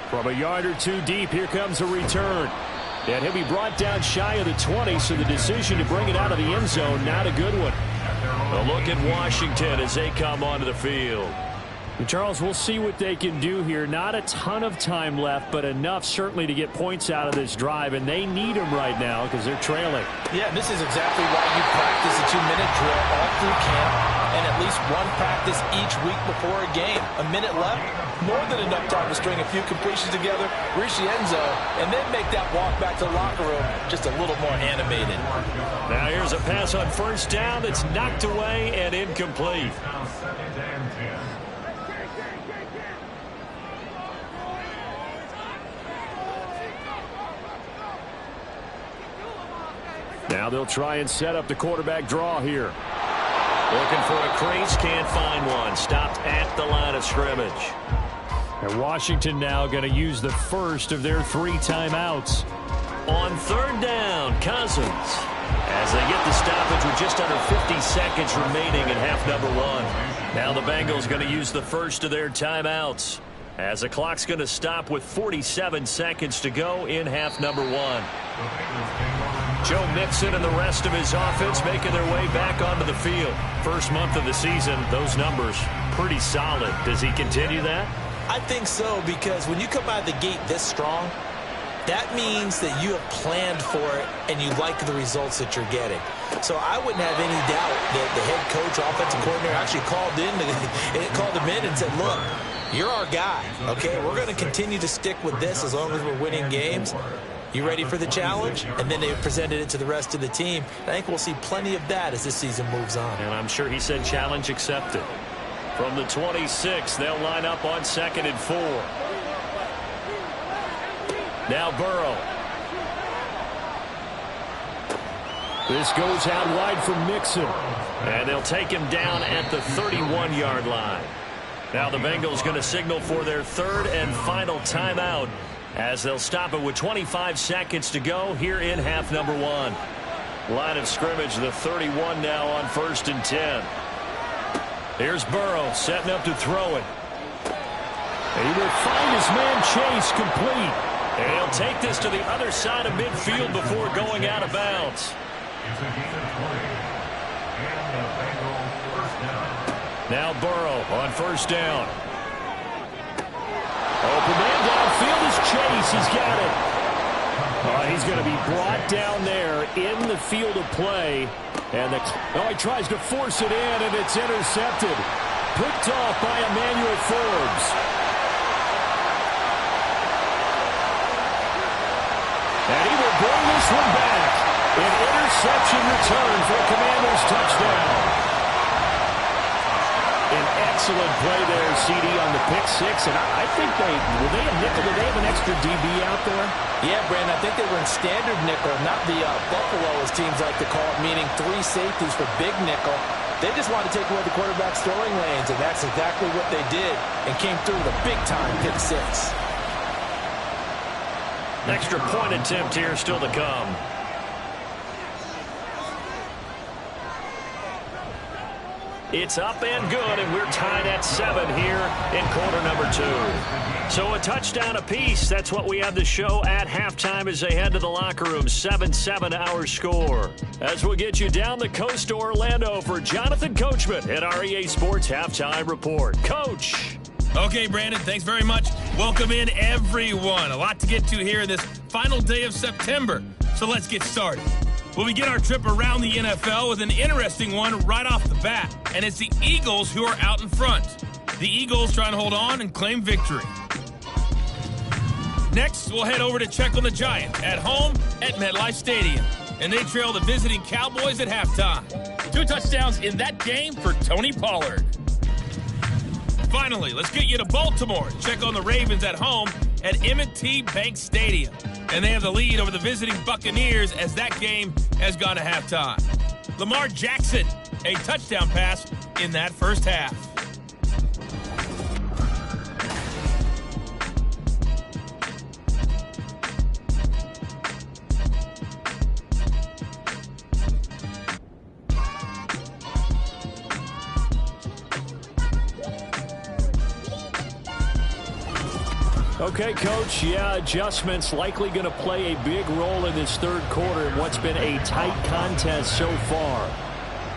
From a yard or two deep, here comes a return. And he'll be brought down shy of the 20, so the decision to bring it out of the end zone, not a good one. A look at Washington as they come onto the field. And Charles, we'll see what they can do here. Not a ton of time left, but enough certainly to get points out of this drive, and they need them right now because they're trailing. Yeah, and this is exactly why you practice a 2-minute drill all through camp and at least one practice each week before a game. A minute left, more than enough time to string a few completions together, reach the end zone, and then make that walk back to the locker room just a little more animated. Now here's a pass on first down that's knocked away and incomplete. Now they'll try and set up the quarterback draw here. Looking for a crease, can't find one. Stopped at the line of scrimmage. And Washington now going to use the first of their 3 timeouts. On third down, Cousins. As they get the stoppage with just under 50 seconds remaining in half number 1. Now the Bengals going to use the first of their timeouts. As the clock's going to stop with 47 seconds to go in half number 1. Joe Mixon and the rest of his offense making their way back onto the field. First month of the season, those numbers pretty solid. Does he continue that? I think so, because when you come out of the gate this strong, that means that you have planned for it and you like the results that you're getting. So I wouldn't have any doubt that the head coach, offensive coordinator actually called him in and said, look, you're our guy, okay? We're going to continue to stick with this as long as we're winning games. You ready for the challenge? And then they presented it to the rest of the team. I think we'll see plenty of that as this season moves on. And I'm sure he said challenge accepted. From the 26, they'll line up on 2nd and 4. Now Burrow. This goes out wide for Mixon. And they'll take him down at the 31-yard line. Now the Bengals going to signal for their 3rd and final timeout, as they'll stop it with 25 seconds to go here in half number 1. Line of scrimmage, the 31 now on 1st and 10. Here's Burrow setting up to throw it. He will find his man Chase complete. And he'll take this to the other side of midfield before going out of bounds. Now Burrow on 1st down. Open man downfield is Chase. He's got it. He's going to be brought down there in the field of play. And he tries to force it in, and it's intercepted. Picked off by Emmanuel Forbes. And he will bring this one back. An interception return for a Commanders touchdown. An excellent play there, CD, on the pick 6. And I think were they a nickel? Did they have an extra DB out there? Yeah, Brandon, I think they were in standard nickel, not the Buffalo, as teams like to call it, meaning 3 safeties for big nickel. They just wanted to take away the quarterback's throwing lanes, and that's exactly what they did, and came through with a big-time pick 6. Extra point attempt here still to come. It's up and good, and we're tied at 7 here in quarter number 2. So a touchdown apiece. That's what we have the show at halftime as they head to the locker room. 7-7 our score. As we'll get you down the coast to Orlando for Jonathan Coachman at REA Sports Halftime Report. Coach. Okay, Brandon, thanks very much. Welcome in, everyone. A lot to get to here this final day of September. So let's get started. We'll begin our trip around the NFL with an interesting one right off the bat. And it's the Eagles who are out in front. The Eagles trying to hold on and claim victory. Next, we'll head over to check on the Giants at home at MetLife Stadium. And they trail the visiting Cowboys at halftime. 2 touchdowns in that game for Tony Pollard. Finally, let's get you to Baltimore to check on the Ravens at home at M&T Bank Stadium. And they have the lead over the visiting Buccaneers as that game has gone to halftime. Lamar Jackson, a touchdown pass in that first half. Okay, Coach, adjustments likely going to play a big role in this third quarter in what's been a tight contest so far.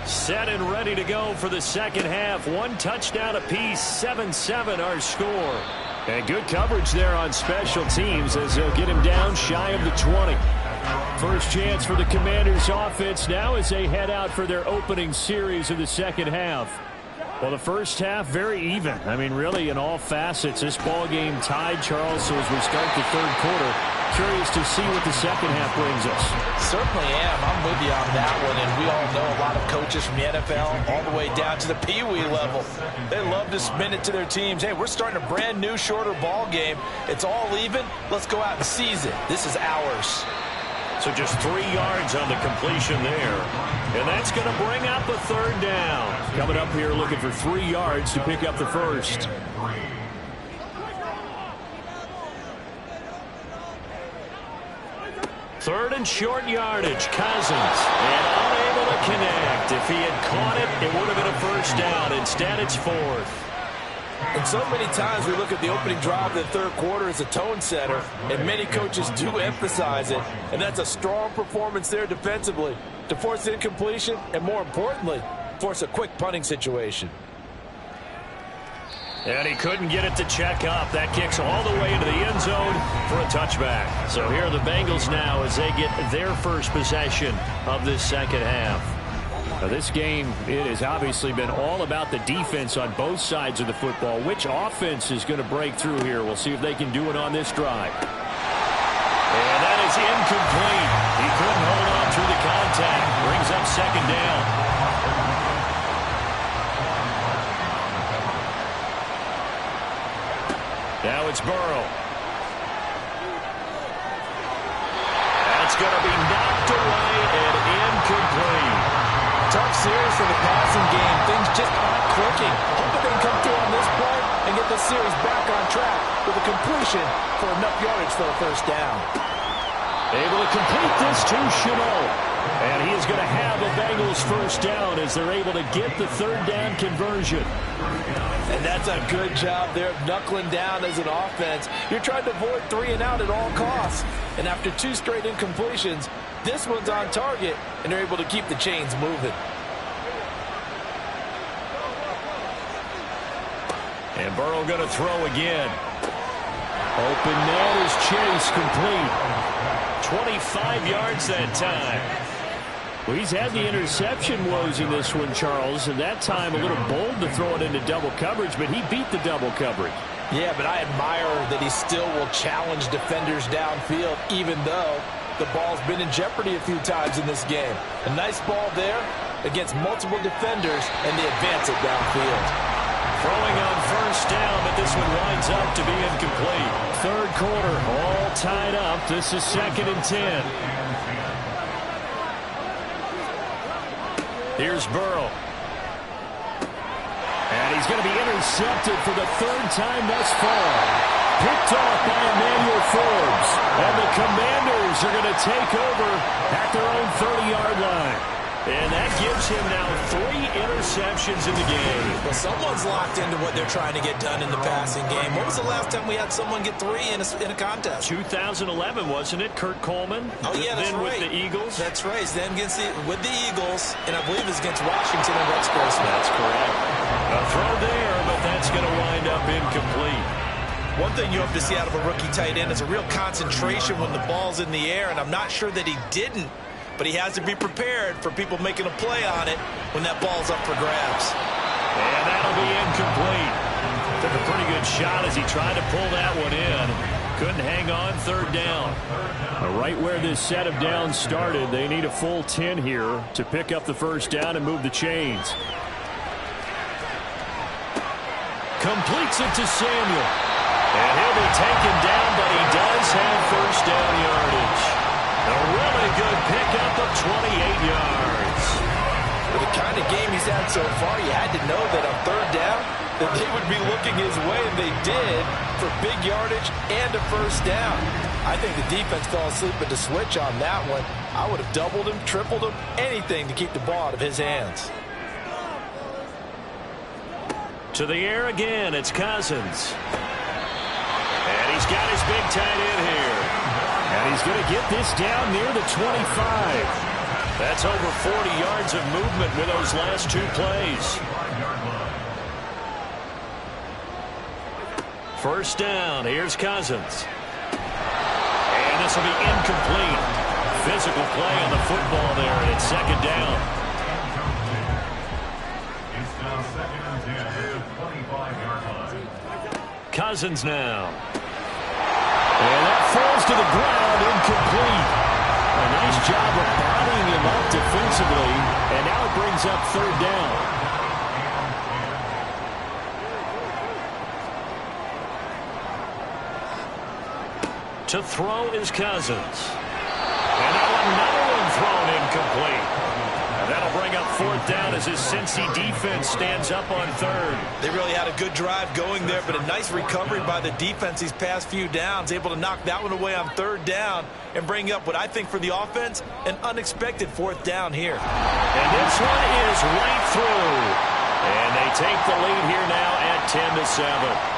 Set and ready to go for the second half. 1 touchdown apiece, 7-7 our score. And good coverage there on special teams as they'll get him down shy of the 20. First chance for the Commanders offense now as they head out for their opening series of the second half. Well, the first half, very even. I mean, really, in all facets, this ball game tied, Charles. So as we start the third quarter, curious to see what the second half brings us. Certainly am. I'm with you on that one. And we all know a lot of coaches from the NFL all the way down to the Pee-wee level. They love to spin it to their teams. Hey, we're starting a brand new, shorter ball game. It's all even. Let's go out and seize it. This is ours. So just 3 yards on the completion there. And that's going to bring up a third down. Coming up here looking for 3 yards to pick up the first. Third and short yardage. Cousins. And unable to connect. If he had caught it, it would have been a first down. Instead, it's 4th. And so many times we look at the opening drive of the third quarter as a tone setter, and many coaches do emphasize it, and that's a strong performance there defensively to force incompletion and, more importantly, force a quick punting situation. And he couldn't get it to check up. That kicks all the way into the end zone for a touchback. So here are the Bengals now as they get their first possession of this second half. Now this game, it has obviously been all about the defense on both sides of the football. Which offense is going to break through here? We'll see if they can do it on this drive. And that is incomplete. He couldn't hold on through the contact. Brings up second down. Now it's Burrow. That's going to be knocked away and incomplete. Tough series for the passing game. Things just aren't clicking. Hoping they can come through on this play and get the series back on track with a completion for enough yardage for a first down. Able to complete this to Chanel. And he is going to have a Bengals first down as they're able to get the third down conversion. And that's a good job there of knuckling down as an offense. You're trying to avoid 3 and out at all costs. And after 2 straight incompletions, this one's on target, and they're able to keep the chains moving. And Burrow going to throw again. Open net is Chase, complete. 25 yards that time. Well, he's had the interception woes in this one, Charles, and that time a little bold to throw it into double coverage, but he beat the double coverage. Yeah, but I admire that he still will challenge defenders downfield, even though the ball's been in jeopardy a few times in this game. A nice ball there against multiple defenders, and they advance it downfield. Throwing on first down, but this one winds up to be incomplete. Third quarter, all tied up. This is 2nd and 10. Here's Burrow. And he's going to be intercepted for the 3rd time thus far. Picked off by Emmanuel Forbes. And the Commanders are going to take over at their own 30-yard line. And that gives him now 3 interceptions in the game. Well, someone's locked into what they're trying to get done in the passing game. When was the last time we had someone get 3 in a contest? 2011, wasn't it? Kurt Coleman? Oh, yeah, that's then right. With the Eagles? That's right. Then with the Eagles, and I believe it's against Washington and Rex Grossman. That's correct. A throw there, but that's going to wind up incomplete. One thing you hope to see out of a rookie tight end is a real concentration when the ball's in the air, and I'm not sure that he didn't. But he has to be prepared for people making a play on it when that ball's up for grabs. And that'll be incomplete. Took a pretty good shot as he tried to pull that one in. Couldn't hang on, 3rd down. Right where this set of downs started, they need a full 10 here to pick up the 1st down and move the chains. Completes it to Samuel. And he'll be taken down, but he does have 1st down yardage. A really good pickup of 28 yards. With the kind of game he's had so far, you had to know that on 3rd down that they would be looking his way, and they did, for big yardage and a 1st down. I think the defense fell asleep at the switch on that one. I would have doubled him, tripled him, anything to keep the ball out of his hands. To the air again, it's Cousins. And he's got his big tight end here. And he's going to get this down near the 25. That's over 40 yards of movement with those last 2 plays. 1st down. Here's Cousins. And this will be incomplete. Physical play on the football there, and it's 2nd down. It's now 2nd and 10 at the 25-yard line. Cousins now. And that falls to the ground, incomplete. A nice job of bodying him up defensively, and now it brings up 3rd down. To throw is Cousins. And now another one thrown incomplete. And that'll bring up 4th down as his Cincy defense stands up on 3rd. They really had a good drive going there, but a nice recovery by the defense these past few downs, able to knock that one away on 3rd down and bring up what I think for the offense, an unexpected 4th down here. And this one is right through. And they take the lead here now at 10-7.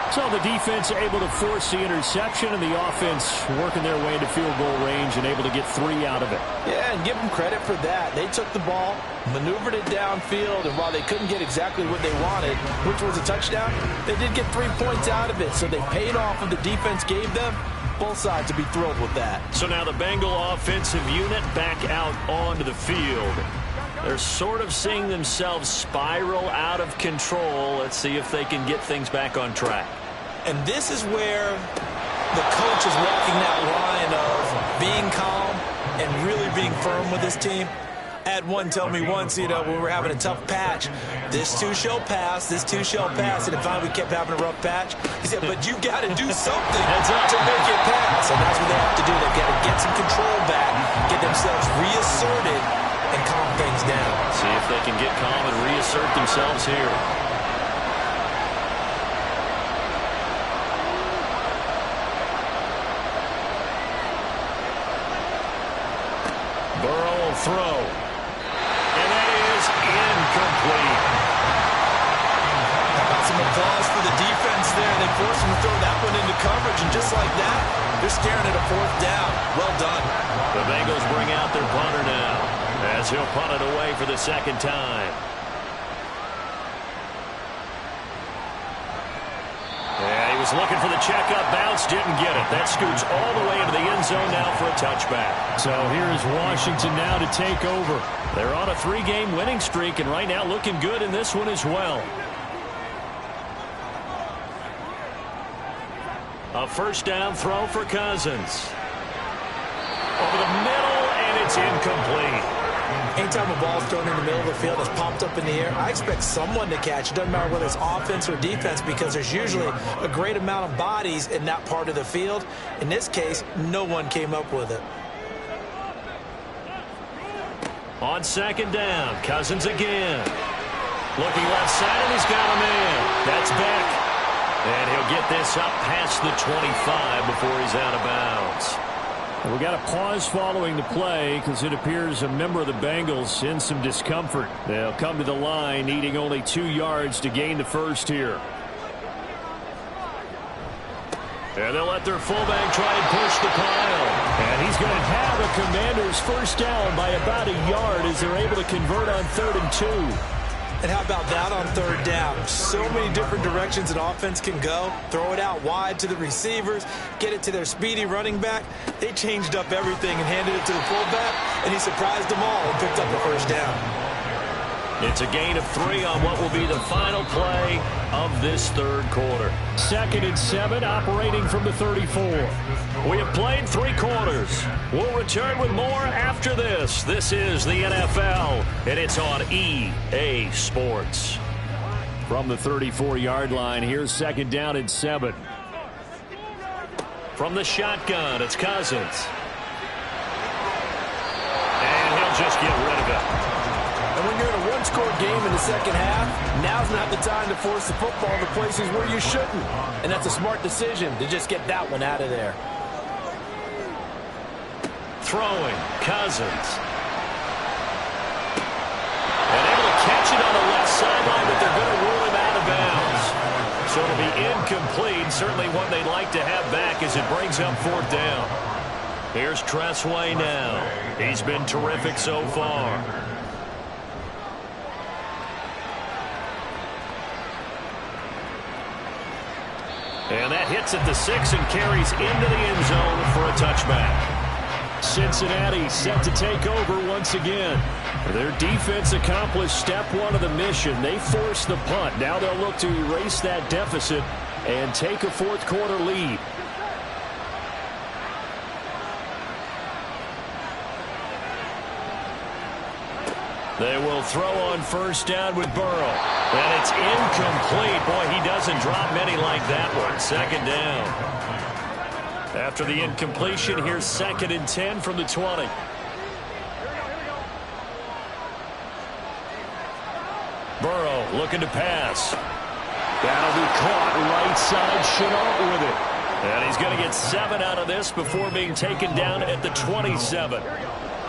So the defense able to force the interception, and the offense working their way into field goal range and able to get 3 out of it. Yeah, and give them credit for that. They took the ball, maneuvered it downfield, and while they couldn't get exactly what they wanted, which was a touchdown, they did get 3 points out of it. So they paid off what the defense gave them. Both sides to be thrilled with that. So now the Bengal offensive unit back out onto the field. They're sort of seeing themselves spiral out of control. Let's see if they can get things back on track. And this is where the coach is walking that line of being calm and really being firm with his team. I had one tell me once, when we were having a tough patch, this too shall pass, this too shall pass. And if finally we kept having a rough patch, he said, but you got to do something to make it pass. And that's what they have to do. They've got to get some control back, get themselves reasserted, and calm things down. See if they can get calm and reassert themselves here. Burrow will throw. And that is incomplete. How about some applause for the defense there? They forced him to throw that one into coverage, and just like that, they're staring at a 4th down. Well done. The Bengals bring out their punter now, as he'll punt it away for the 2nd time. Yeah, he was looking for the checkup bounce, didn't get it. That scoots all the way into the end zone now for a touchback. So here is Washington now to take over. They're on a 3-game winning streak, and right now looking good in this one as well. A 1st down throw for Cousins. Over the middle, and it's incomplete. Anytime a ball's thrown in the middle of the field that's popped up in the air, I expect someone to catch. It doesn't matter whether it's offense or defense, because there's usually a great amount of bodies in that part of the field. In this case, no one came up with it. On 2nd down, Cousins again. Looking left side, and he's got a man. That's Beck. And he'll get this up past the 25 before he's out of bounds. And we got a pause following the play because it appears a member of the Bengals in some discomfort. They'll come to the line needing only 2 yards to gain the first here. And they'll let their fullback try and push the pile. And he's going to have the Commanders first down by about a yard as they're able to convert on 3rd and 2. And how about that on 3rd down? So many different directions an offense can go. Throw it out wide to the receivers, get it to their speedy running back. They changed up everything and handed it to the fullback, and he surprised them all and picked up the first down. It's a gain of 3 on what will be the final play of this 3rd quarter. 2nd and 7, operating from the 34. We have played 3 quarters. We'll return with more after this. This is the NFL, and it's on EA Sports. From the 34-yard line, here's 2nd down and 7. From the shotgun, it's Cousins. And he'll just get rid of it. And when you're in a one-score game in the second half, now's not the time to force the football to places where you shouldn't. And that's a smart decision to just get that one out of there. Throwing, Cousins. And able to catch it on the left sideline, but they're going to rule him out of bounds. So it'll be incomplete. Certainly one they'd like to have back as it brings up 4th down. Here's Tressway now. He's been terrific so far. And that hits at the 6 and carries into the end zone for a touchback. Cincinnati set to take over once again. Their defense accomplished step 1 of the mission. They forced the punt. Now they'll look to erase that deficit and take a 4th quarter lead. They will throw on 1st down with Burrow. And it's incomplete. Boy, he doesn't drop many like that one. 2nd down. After the incompletion, here's 2nd and 10 from the 20. Burrow looking to pass. That'll be caught right side. Chenault with it. And he's going to get 7 out of this before being taken down at the 27.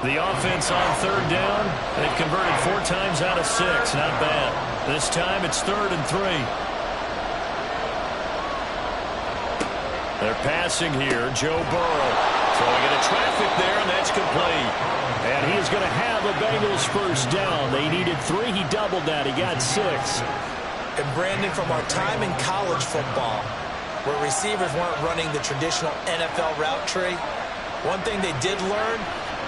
The offense on 3rd down. They've converted 4 times out of 6. Not bad. This time it's 3rd and 3. They're passing here. Joe Burrow throwing into traffic there, and that's complete. And he is going to have a Bengals first down. They needed 3. He doubled that. He got 6. And Brandon, from our time in college football, where receivers weren't running the traditional NFL route tree, one thing they did learn: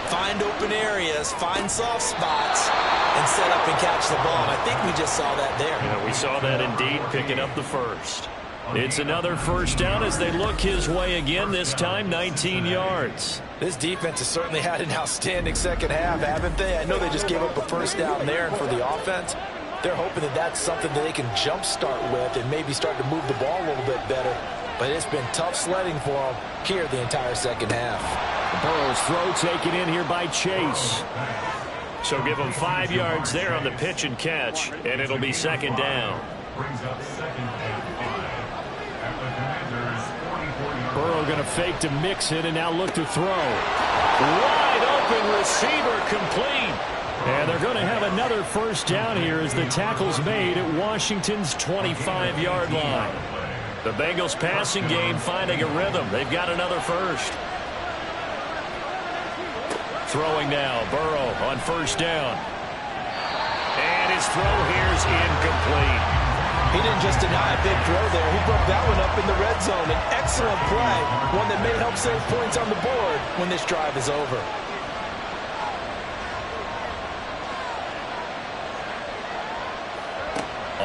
find open areas, find soft spots, and set up and catch the ball. And I think we just saw that there. Yeah, we saw that indeed, picking up the first. It's another first down as they look his way again, this time 19 yards. This defense has certainly had an outstanding second half, haven't they? I know they just gave up a first down there, and for the offense, they're hoping that that's something that they can jumpstart with and maybe start to move the ball a little bit better. But it's been tough sledding for them here the entire second half. Burrow's throw taken in here by Chase. So give him 5 yards there on the pitch and catch, and it'll be 2nd down. Brings up 2nd and 5 at the Commanders' 44-yard. Burrow going to fake to mix it and now look to throw. Wide open receiver, complete. And they're going to have another first down here as the tackle's made at Washington's 25-yard line. The Bengals passing game finding a rhythm. They've got another first. Throwing now, Burrow on first down. And his throw here's incomplete. He didn't just deny a big throw there. He broke that one up in the red zone. An excellent play, one that may help save points on the board when this drive is over.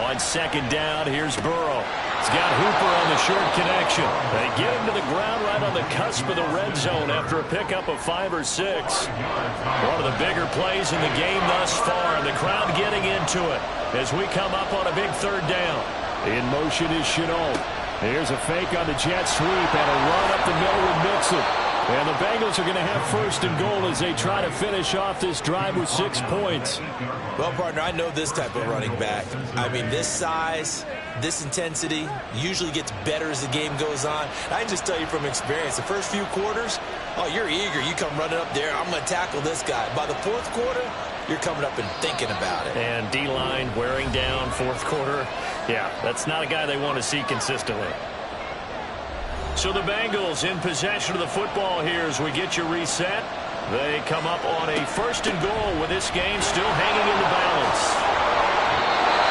On 2nd down, here's Burrow. He's got Hooper on the short connection. They get him to the ground right on the cusp of the red zone after a pickup of 5 or 6. One of the bigger plays in the game thus far, and the crowd getting into it as we come up on a big 3rd down. In motion is Chenault. Here's a fake on the jet sweep and a run up the middle with Mixon. And the Bengals are going to have 1st and goal as they try to finish off this drive with 6 points. Well, partner, I know this type of running back. I mean, this size, this intensity usually gets better as the game goes on. I can just tell you from experience, the first few quarters, oh, you're eager. You come running up there, I'm going to tackle this guy. By the fourth quarter, you're coming up and thinking about it. And D-line wearing down fourth quarter. Yeah, that's not a guy they want to see consistently. So the Bengals in possession of the football here as we get you reset. They come up on a 1st and goal with this game still hanging in the balance.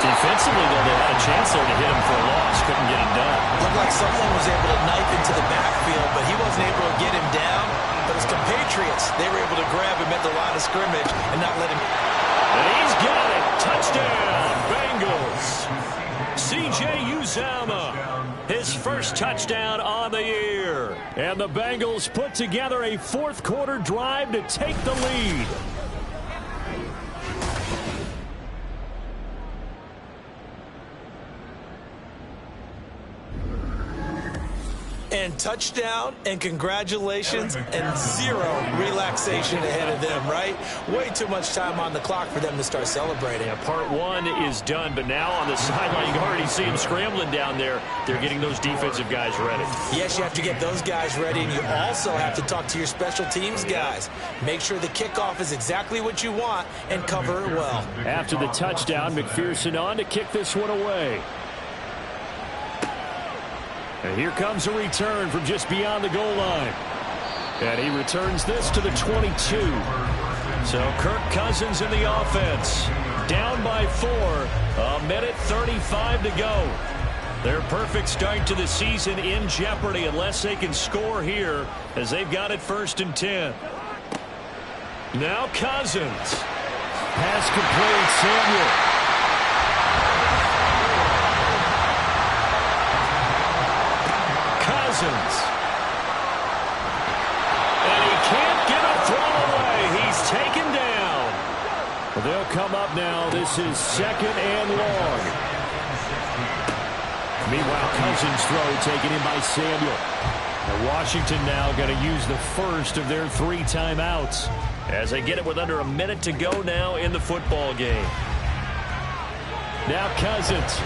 Defensively, though, they had a chance there to hit him for a loss. Couldn't get him done. Looked like someone was able to knife into the backfield, but he wasn't able to get him down. But his compatriots, they were able to grab him at the line of scrimmage and not let him. And he's got it. Touchdown, Bengals. C.J. Uzomah, his first touchdown on the year. And the Bengals put together a fourth quarter drive to take the lead. And touchdown, and congratulations, and zero relaxation ahead of them, right? Way too much time on the clock for them to start celebrating. Yeah, part one is done, but now on the sideline, you can already see them scrambling down there. They're getting those defensive guys ready. Yes, you have to get those guys ready, and you also have to talk to your special teams guys. Make sure the kickoff is exactly what you want and cover it well. After the touchdown, McPherson on to kick this one away. And here comes a return from just beyond the goal line. And he returns this to the 22. So Kirk Cousins in the offense. Down by 4. 1:35 to go. Their perfect start to the season in jeopardy unless they can score here as they've got it 1st and 10. Now Cousins. Pass complete. Samuel. And he can't get a throw away. He's taken down. Well, they'll come up now. This is 2nd and long. Meanwhile, Cousins' throw taken in by Samuel. And Washington now going to use the first of their 3 timeouts as they get it with under a minute to go now in the football game. Now Cousins.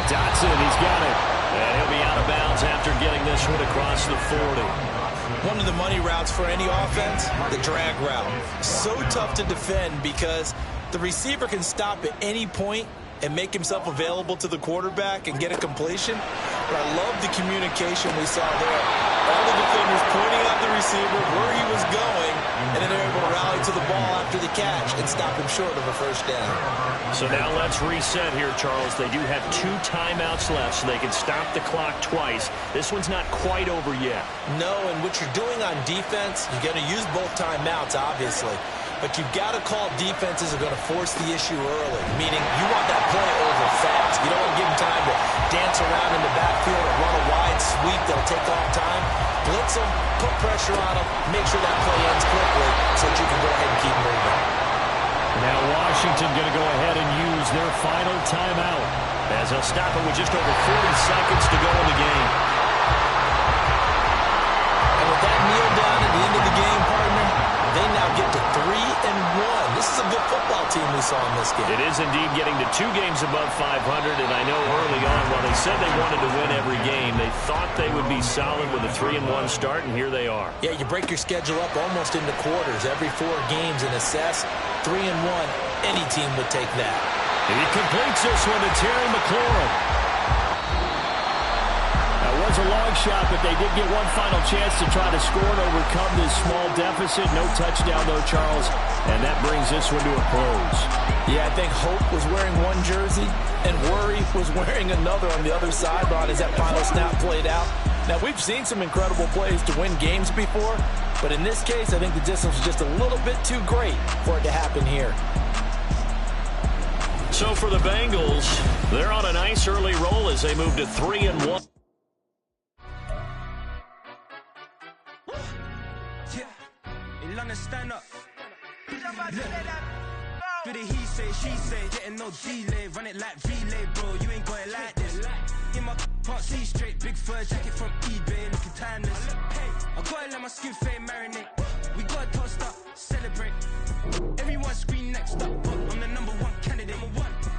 Dotson, he's got it. And he'll be out of bounds after getting this one across the 40. One of the money routes for any offense, the drag route. So tough to defend because the receiver can stop at any point and make himself available to the quarterback and get a completion. But I love the communication we saw there. All the defenders pointing out the receiver where he was going, and then they're able to rally to the ball after the catch and stop him short of a 1st down. So now let's reset here, Charles. They do have 2 timeouts left, so they can stop the clock twice. This one's not quite over yet. No, and what you're doing on defense, you're going to use both timeouts, obviously. But you've got to call defenses are going to force the issue early, meaning you want that play over fast. You don't want to give them time to dance around in the backfield or run a wide sweep that'll take off time. Blitz them, put pressure on them, make sure that play ends quickly so that you can go ahead and keep moving. Now Washington going to go ahead and use their final timeout as they'll stop it with just over 40 seconds to go in the game. And with that kneel down at the end of the game, partner, they now get to 3-1. This is a good football team we saw in this game. It is indeed getting to 2 games above 500, and I know early on while they said they wanted to win every game, they thought they would be solid with a 3-1 start, and here they are. Yeah, you break your schedule up almost into quarters, every 4 games, and assess 3-1. Any team would take that. And he completes this one to Terry McLaurin. That was a long shot, but they did get one final chance to try to score and overcome this small deficit. No touchdown, though, Charles, and that brings this one to a close. Yeah, I think Hope was wearing one jersey, and Worry was wearing another on the other sideline as that final snap played out. Now, we've seen some incredible plays to win games before, but in this case, I think the distance was just a little bit too great for it to happen here. So for the Bengals, they're on a nice early roll as they move to 3-1. Stand up. Do the he say, she say, getting no delay, run it like relay, bro. You ain't got it like this. In my can't see straight, big fur jacket from eBay, looking timeless. I gotta let my skin fade marinate. We gotta toast up, celebrate. Everyone scream next up, but I'm the #1 candidate.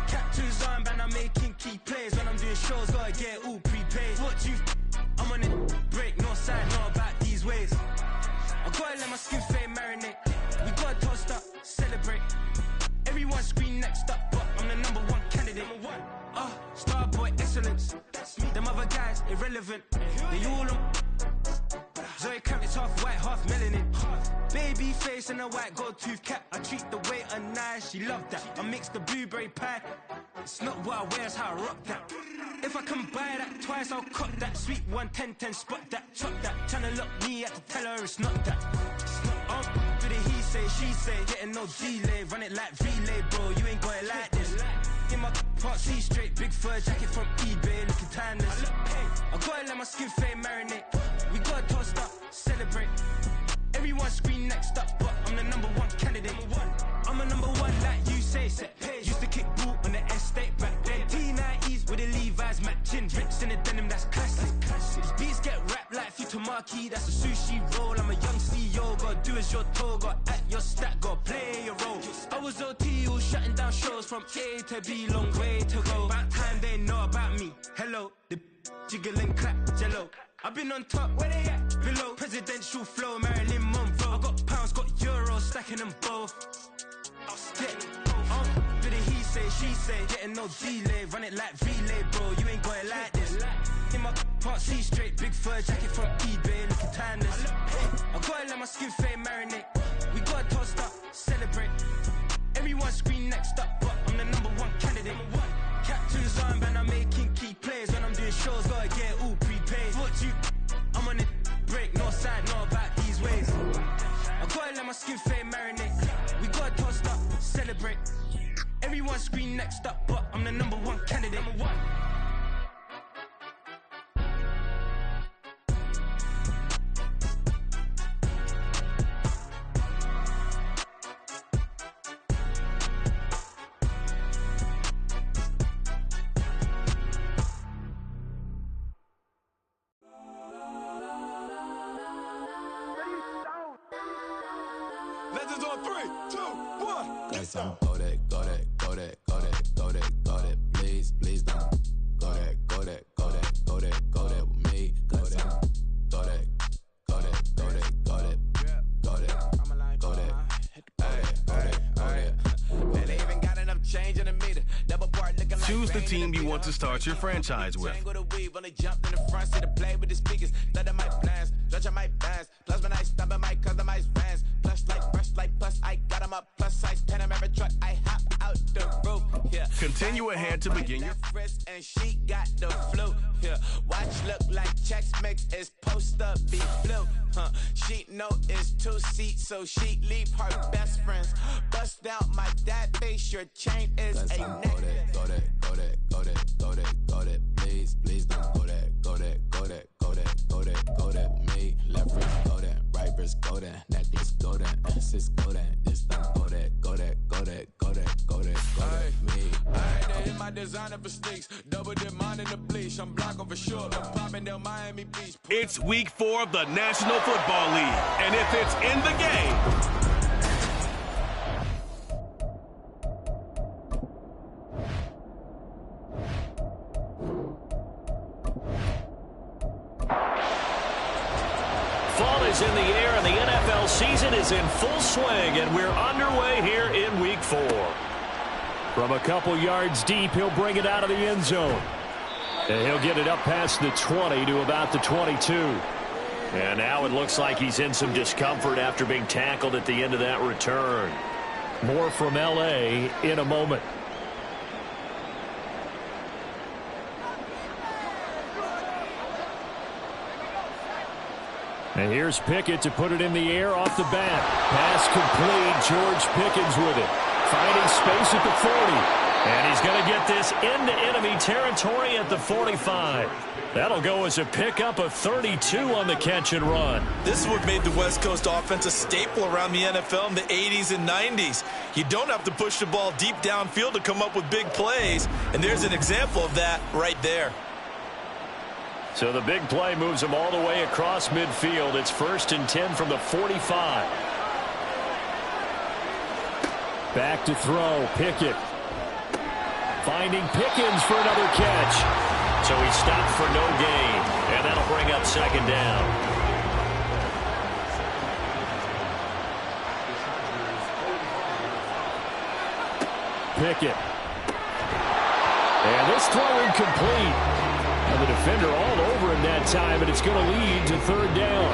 Captain's armband, I'm making key plays when I'm doing shows. get all prepaid. What you I'm on it, break, no side, know about these ways. I gotta let my skin fade marinate. We gotta toast up, celebrate. Everyone scream next up, but I'm the #1 candidate. Starboy excellence. That's me. Them other guys irrelevant. They all on. Zoe Kravitz half white, half melanin. Baby face and a white gold tooth cap. I treat the waiter nice, she loved that. I mix the blueberry pie. It's not what I wear, it's how I rock that. If I can buy that twice, I'll cut that. Sweet 110, spot that, chop that. Tryna look me at to tell her it's not that. For the he say, she say, getting no delay. Run it like relay, bro, you ain't got it like this. In my part C straight, big fur jacket from eBay, looking timeless. I gotta let my skin fade marinate. We gotta toast up, celebrate. Everyone scream next up, but I'm the #1 candidate. I'm a #1 like you say, set page. Used to kick ball on the estate back then. T90s with the Levi's matching. Rips in the denim, that's classic. These beats get wrapped like Futamaki, that's a sushi roll. I'm a young CEO, gotta do as you're told. Gotta act your stat, gotta play your role. I was OT, all shutting down shows from A to B, long way to go. About time they know about me. Hello, the jiggle and clap, jello. I've been on top, where they at? Below. Presidential flow, Marilyn Monroe. I got pounds, got euros, stacking them both. I'll stick. For the he say, she say, getting no delay. Run it like relay, bro, you ain't got it like this. In my part C straight, big fur jacket from eBay, looking timeless. I gotta let my skin fade marinate. We gotta toast up, celebrate. Everyone scream next up, but I'm the #1 candidate. Captain's armband, I'm making key plays. When I'm doing shows, gotta get all prepaid. What you I'm on it, break, no side, know about these ways. I gotta let my skin fade marinate. We gotta toast up, celebrate. Everyone scream next up, but I'm the #1 candidate. Legends on 3, 2, 1. Let's go. Go that, go that, go that, go that, go that, go that. Please, please don't. Go that, go that, go that, go that, go that with me. Go that, go that, go that, go that, go that, go that, go that. Choose the team you want to start your franchise with. Continue ahead to begin your and she got the flu. Yeah, watch look like checks mix is post up be blue. She know it's 2 seats, so she leave her best friends. Bust out my dad face, your chain is a neck. Go that, go that, go that, go that, go that. Please, please don't go that, go that, go that, go that, go that, go that with me. Left wrist go that, right wrist go that, necklace go that, sis go that, this don't go that, go that, go that, go that, go that, go that with me. They hit my designer for sneaks, double dip mine in the bleach. I'm blocking for sure, I'm popping down Miami Beach. It's week 4 of the National Football League, and if it's in the game, fall is in the air, and the NFL season is in full swing, and we're underway here in week 4. From a couple yards deep, he'll bring it out of the end zone. And he'll get it up past the 20 to about the 22. And now it looks like he's in some discomfort after being tackled at the end of that return. More from L.A. in a moment. And here's Pickett to put it in the air off the bat. Pass complete. George Pickens with it. Finding space at the 40. And he's going to get this into enemy territory at the 45. That'll go as a pickup of 32 on the catch and run. This is what made the West Coast offense a staple around the NFL in the 80s and 90s. You don't have to push the ball deep downfield to come up with big plays. And there's an example of that right there. So the big play moves him all the way across midfield. It's 1st and 10 from the 45. Back to throw. Pickett. Finding Pickens for another catch. So he stopped for no gain, and that'll bring up second down. Pickett. And this throw incomplete. And the defender all over him that time, and it's going to lead to third down.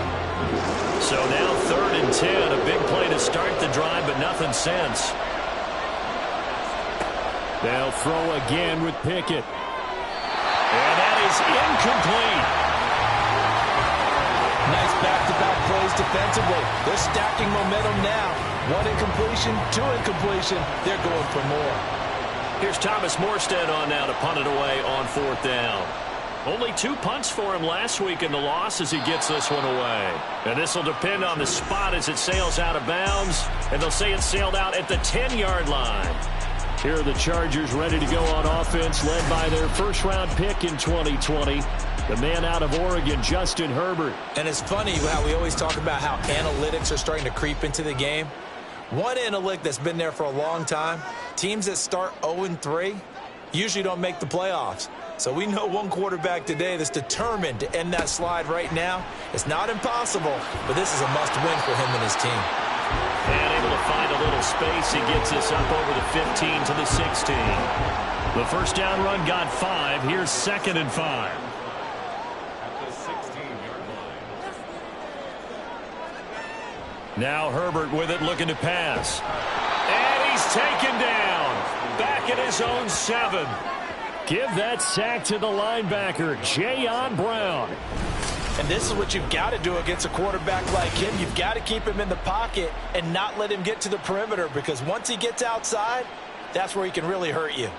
So now 3rd and 10. A big play to start the drive, but nothing since. They'll throw again with Pickett. And that is incomplete. Nice back-to-back plays defensively. They're stacking momentum now. 1 incompletion, 2 incompletion. They're going for more. Here's Thomas Morstead on now to punt it away on 4th down. Only 2 punts for him last week in the loss as he gets this one away. And this will depend on the spot as it sails out of bounds. And they'll say it sailed out at the 10-yard line. Here are the Chargers ready to go on offense, led by their first-round pick in 2020, the man out of Oregon, Justin Herbert. And it's funny how we always talk about how analytics are starting to creep into the game. One analytic that's been there for a long time, teams that start 0-3 usually don't make the playoffs. So we know one quarterback today that's determined to end that slide right now. It's not impossible, but this is a must-win for him and his team. And able to find a little space. He gets us up over the 15 to the 16. The first down run got 5. Here's 2nd and 5. Now Herbert with it, looking to pass. And he's taken down. Back at his own 7. Give that sack to the linebacker, Jayon Brown. And this is what you've got to do against a quarterback like him. You've got to keep him in the pocket and not let him get to the perimeter, because once he gets outside, that's where he can really hurt you.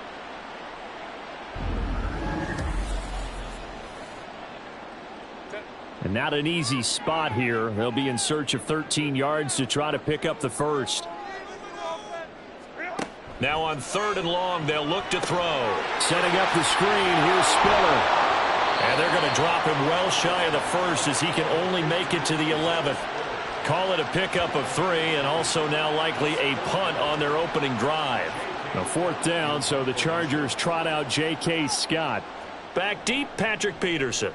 And not an easy spot here. They'll be in search of 13 yards to try to pick up the first. Now on 3rd and long, they'll look to throw. Setting up the screen, here's Spiller. And they're going to drop him well shy of the first as he can only make it to the 11th. Call it a pickup of 3, and also now likely a punt on their opening drive. Now 4th down, so the Chargers trot out J.K. Scott. Back deep, Patrick Peterson.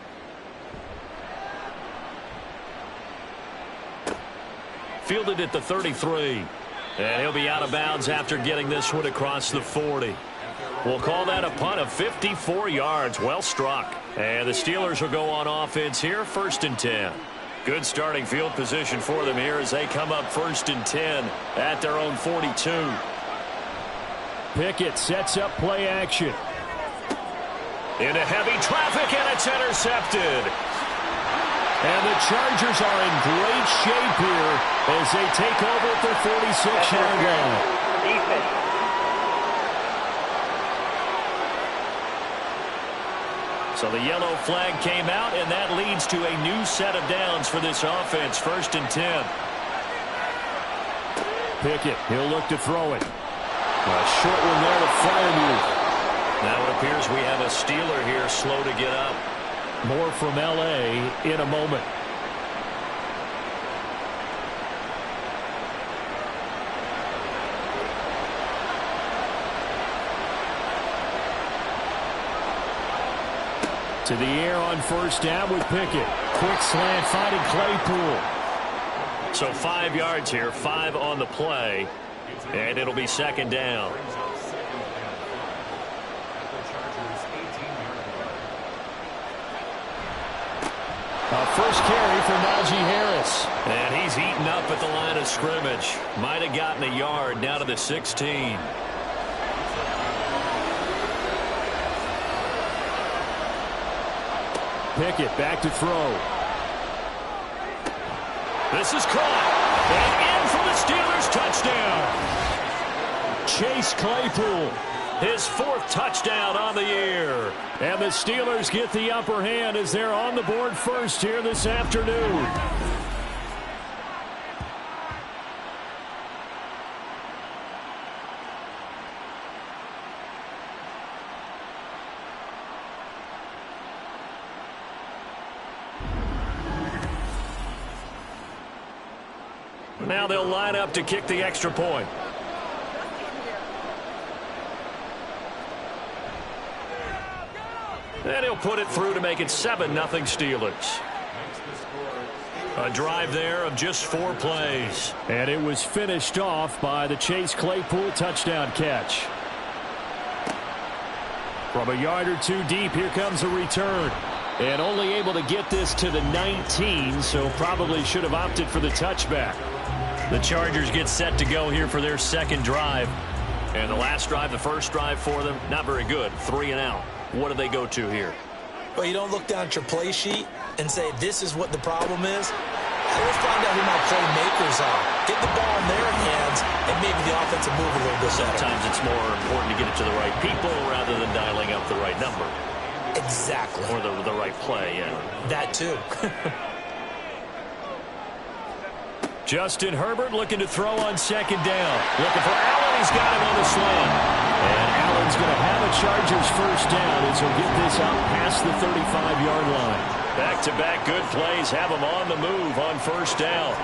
Fielded at the 33. And he'll be out of bounds after getting this one across the 40. We'll call that a punt of 54 yards. Well struck. And the Steelers will go on offense here, 1st and 10. Good starting field position for them here as they come up 1st and 10 at their own 42. Pickett sets up play action. Into heavy traffic, and it's intercepted. And the Chargers are in great shape here as they take over at their 46-yard line. So the yellow flag came out, and that leads to a new set of downs for this offense, 1st and 10. Pickett, he'll look to throw it. A short one there to Freiermuth. Now it appears we have a Steeler here slow to get up. More from L.A. in a moment. To the air on 1st down with Pickett. Quick slant finding Claypool. So 5 yards here, 5 on the play, and it'll be 2nd down. First carry for Najee Harris. And he's eaten up at the line of scrimmage. Might have gotten a yard down to the 16. Pickett back to throw. This is caught. And in for the Steelers touchdown. Chase Claypool. His 4th touchdown on the year. And the Steelers get the upper hand as they're on the board first here this afternoon. Now they'll line up to kick the extra point. And he'll put it through to make it 7-0 Steelers. A drive there of just 4 plays. And it was finished off by the Chase Claypool touchdown catch. From a yard or two deep, here comes a return. And only able to get this to the 19, so probably should have opted for the touchback. The Chargers get set to go here for their second drive. And the last drive, the first drive for them, not very good. 3 and out. What do they go to here? Well, you don't look down at your play sheet and say, this is what the problem is. Let's find out who my playmakers are. Get the ball in their hands, and maybe the offense will move a little bit better. Sometimes it's more important to get it to the right people rather than dialing up the right number. Exactly. Or the right play, yeah. That too. Justin Herbert looking to throw on second down. Looking for Allen. He's got him on the slant. And Allen's going to have a Chargers first down as he'll get this out past the 35-yard line. Back-to-back good plays have him on the move on first down.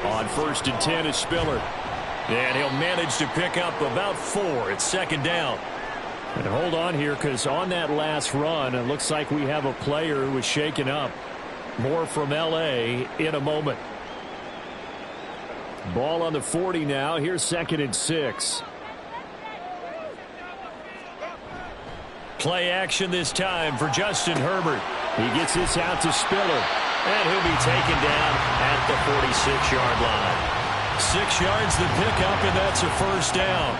On 1st and 10 is Spiller. And he'll manage to pick up about 4 at second down. And hold on here, because on that last run, it looks like we have a player who was shaken up. More from L.A. in a moment. Ball on the 40 now. Here's 2nd and 6. Play action this time for Justin Herbert. He gets this out to Spiller. And he'll be taken down at the 46-yard line. 6 yards the pickup, and that's a first down.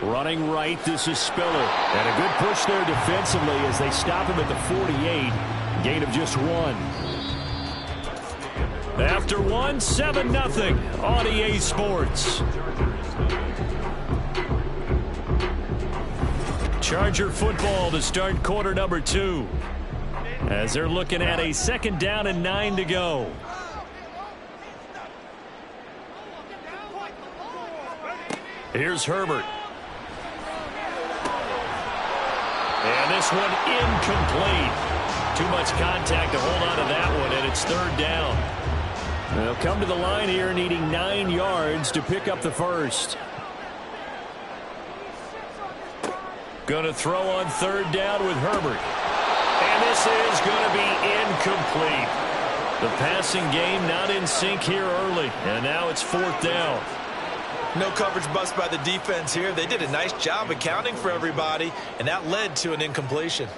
Running right, this is Spiller. And a good push there defensively as they stop him at the 48. Gain of just 1. After 1, 7-0 on EA Sports. Charger football to start quarter number 2. As they're looking at a 2nd down and 9 to go. Here's Herbert. And this one incomplete. Too much contact to hold on to that one, and it's 3rd down. They'll come to the line here needing 9 yards to pick up the first. Going to throw on 3rd down with Herbert. And this is going to be incomplete. The passing game not in sync here early. And now it's 4th down. No coverage bust by the defense here. They did a nice job accounting for everybody, and that led to an incompletion.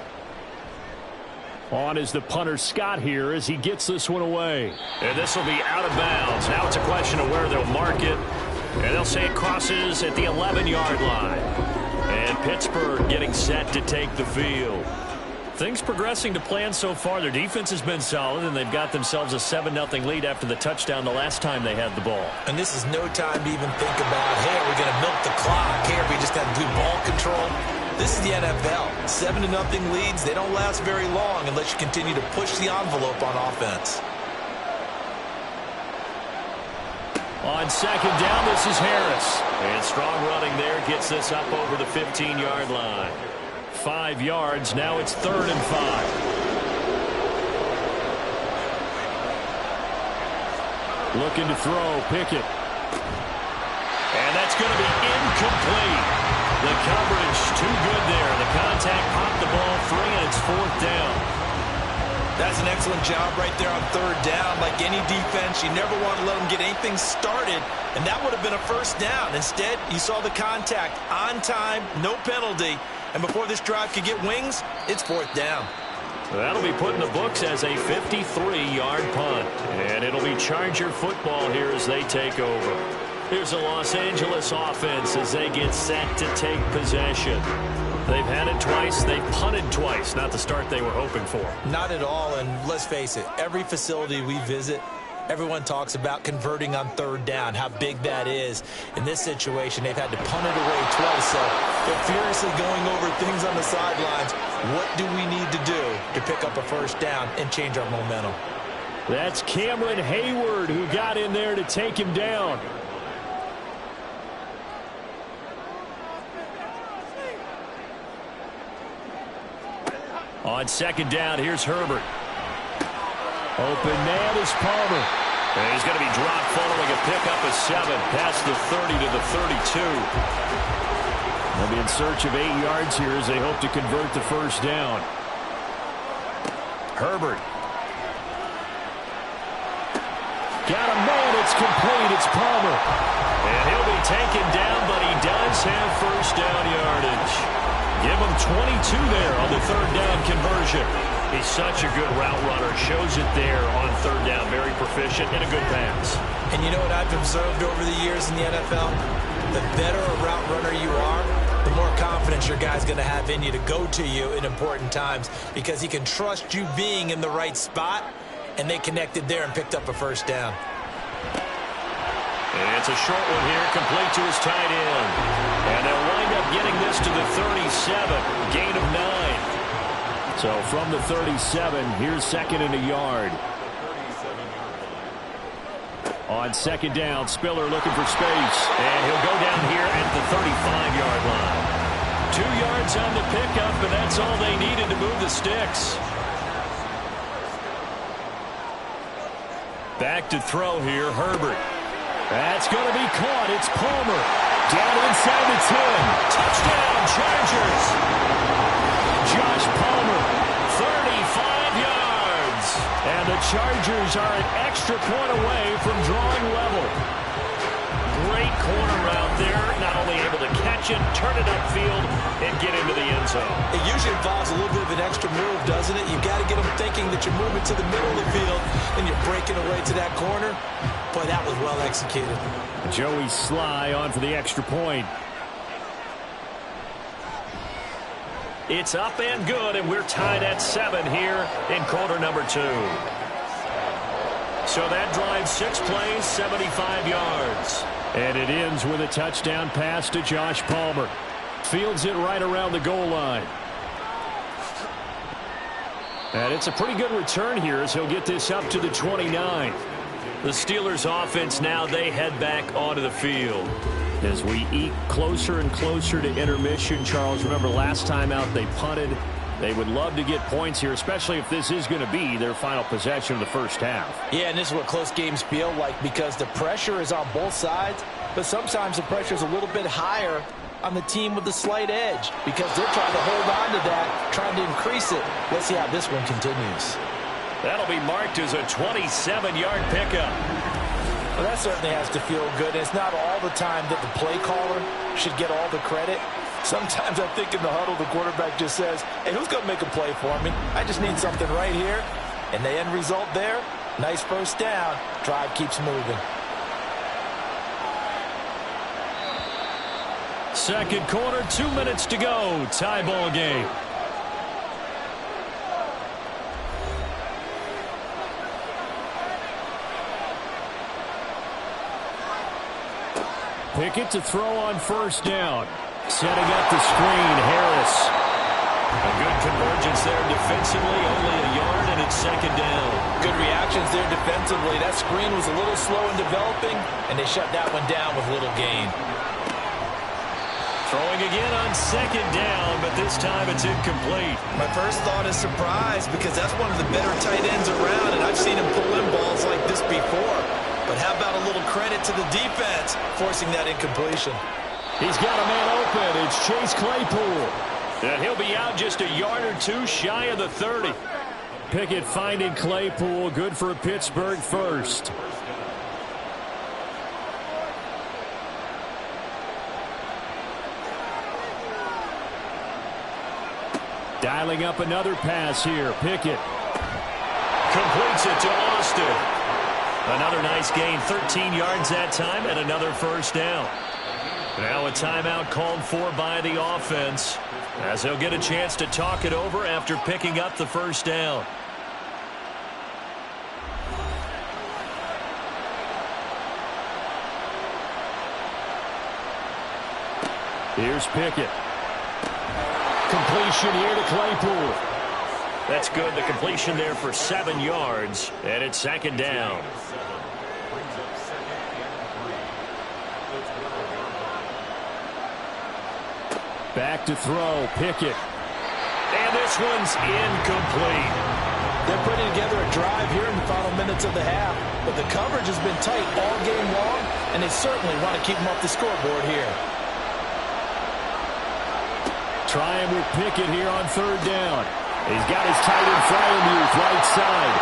On is the punter Scott here as he gets this one away. And this will be out of bounds. Now it's a question of where they'll mark it. And they'll say it crosses at the 11-yard line. And Pittsburgh getting set to take the field. Things progressing to plan so far. Their defense has been solid, and they've got themselves a 7-0 lead after the touchdown the last time they had the ball. And this is no time to even think about, hey, are we going to milk the clock? Hey, are we just going to do ball control? This is the NFL. 7-0 leads, they don't last very long unless you continue to push the envelope on offense. On 2nd down, this is Harris. And strong running there gets this up over the 15-yard line. 5 yards. Now it's 3rd and 5. Looking to throw. Pickett. And that's going to be incomplete. The coverage too good there. The contact popped the ball free, and it's 4th down. That's an excellent job right there on 3rd down. Like any defense, you never want to let them get anything started, and that would have been a first down. Instead, you saw the contact on time, no penalty, and before this drive could get wings, it's 4th down. That'll be put in the books as a 53-yard punt, and it'll be Charger football here as they take over. Here's a Los Angeles offense as they get set to take possession. They've had it twice. They've punted twice. Not the start they were hoping for. Not at all, and let's face it, every facility we visit, everyone talks about converting on 3rd down, how big that is. In this situation, they've had to punt it away twice, so they're furiously going over things on the sidelines. What do we need to do to pick up a first down and change our momentum? That's Cameron Hayward who got in there to take him down. On 2nd down, here's Herbert. Open man is Palmer. And he's going to be dropped following a pickup of 7 past the 30 to the 32. They'll be in search of 8 yards here as they hope to convert the first down. Herbert. Got a man. It's complete. It's Palmer. And he'll be taken down, but he does have first down yardage. Give him 22 there on the third down conversion. He's such a good route runner. Shows it there on third down. Very proficient and a good pass. And you know what I've observed over the years in the NFL? The better a route runner you are, the more confidence your guy's going to have in you to go to you in important times because he can trust you being in the right spot, and they connected there and picked up a first down. And it's a short one here, complete to his tight end. And they'll wind up getting this to the 37, gain of 9. So from the 37, here's second and a yard. On second down, Spiller looking for space. And he'll go down here at the 35-yard line. 2 yards on the pickup, and that's all they needed to move the sticks. Back to throw here, Herbert. That's going to be caught. It's Palmer. Down inside the 10. Touchdown, Chargers. Josh Palmer, 35 yards. And the Chargers are an extra point away from drawing level. Great corner route there. Not only able to catch it, turn it upfield, and get into the end zone. It usually involves a little bit of an extra move, doesn't it? You've got to get them thinking that you're moving to the middle of the field and you're breaking away to that corner. Boy, that was well executed. Joey Sly on for the extra point. It's up and good, and we're tied at 7 here in quarter number 2. So that drives 6 plays, 75 yards. And it ends with a touchdown pass to Josh Palmer. Fields it right around the goal line. And it's a pretty good return here as he'll get this up to the 29. The Steelers offense now, they head back onto the field. As we eke closer and closer to intermission, Charles, remember last time out they punted. They would love to get points here, especially if this is going to be their final possession of the first half. Yeah, and this is what close games feel like because the pressure is on both sides, but sometimes the pressure is a little bit higher on the team with the slight edge because they're trying to hold on to that, trying to increase it. Let's see how this one continues. That'll be marked as a 27-yard pickup. Well, that certainly has to feel good. It's not all the time that the play caller should get all the credit. Sometimes I think in the huddle, the quarterback just says, hey, who's going to make a play for me? I just need something right here. And the end result there, nice first down. Drive keeps moving. Second quarter, 2 minutes to go. Tie ball game. Pickett to throw on first down. Setting up the screen, Harris. A good convergence there defensively, only a yard, and it's second down. Good reactions there defensively. That screen was a little slow in developing, and they shut that one down with little gain. Throwing again on second down, but this time it's incomplete. My first thought is surprise because that's one of the better tight ends around, and I've seen him pull in balls like this before. But how about a little credit to the defense forcing that incompletion? He's got a man open. It's Chase Claypool. And he'll be out just a yard or two shy of the 30. Pickett finding Claypool. Good for a Pittsburgh first. Dialing up another pass here. Pickett completes it to Austin. Another nice gain, 13 yards that time, and another first down. Now a timeout called for by the offense as they'll get a chance to talk it over after picking up the first down. Here's Pickett. Completion here to Claypool. That's good. The completion there for 7 yards, and it's second down. Back to throw, Pickett. And this one's incomplete. They're putting together a drive here in the final minutes of the half, but the coverage has been tight all game long, and they certainly want to keep them off the scoreboard here. Trying with Pickett here on third down. He's got his tight end Fryermuth right side.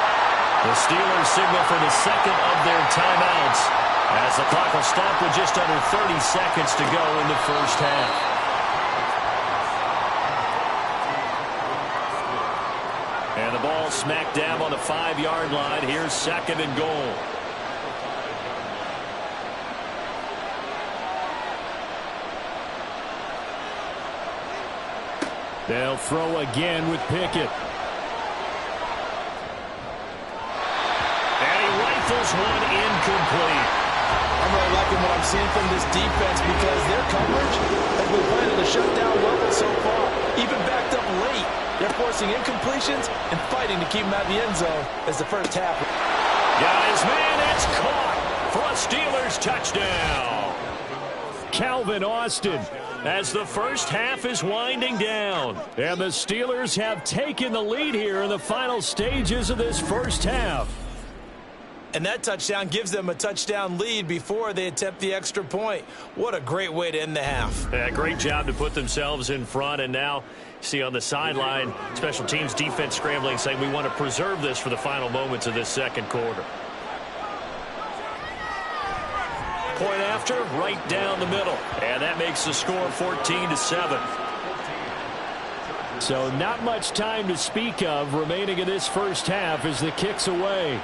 The Steelers signal for the second of their timeouts as the clock will stop with just under 30 seconds to go in the first half. And the ball smack dab on the 5-yard line. Here's second and goal. They'll throw again with Pickett. And he rifles one incomplete. I'm really liking what I'm seeing from this defense because their coverage has been playing at a shutdown level so far. Even backed up late, they're forcing incompletions and fighting to keep them out of the end zone as the first half. Guys, man, it's caught for a Steelers touchdown. Calvin Austin, as the first half is winding down. And the Steelers have taken the lead here in the final stages of this first half. And that touchdown gives them a touchdown lead before they attempt the extra point. What a great way to end the half. Yeah, great job to put themselves in front. And now, see on the sideline, special teams defense scrambling, saying we want to preserve this for the final moments of this second quarter. Point after, right down the middle. And that makes the score 14-7. So not much time to speak of remaining in this first half as the kick's away.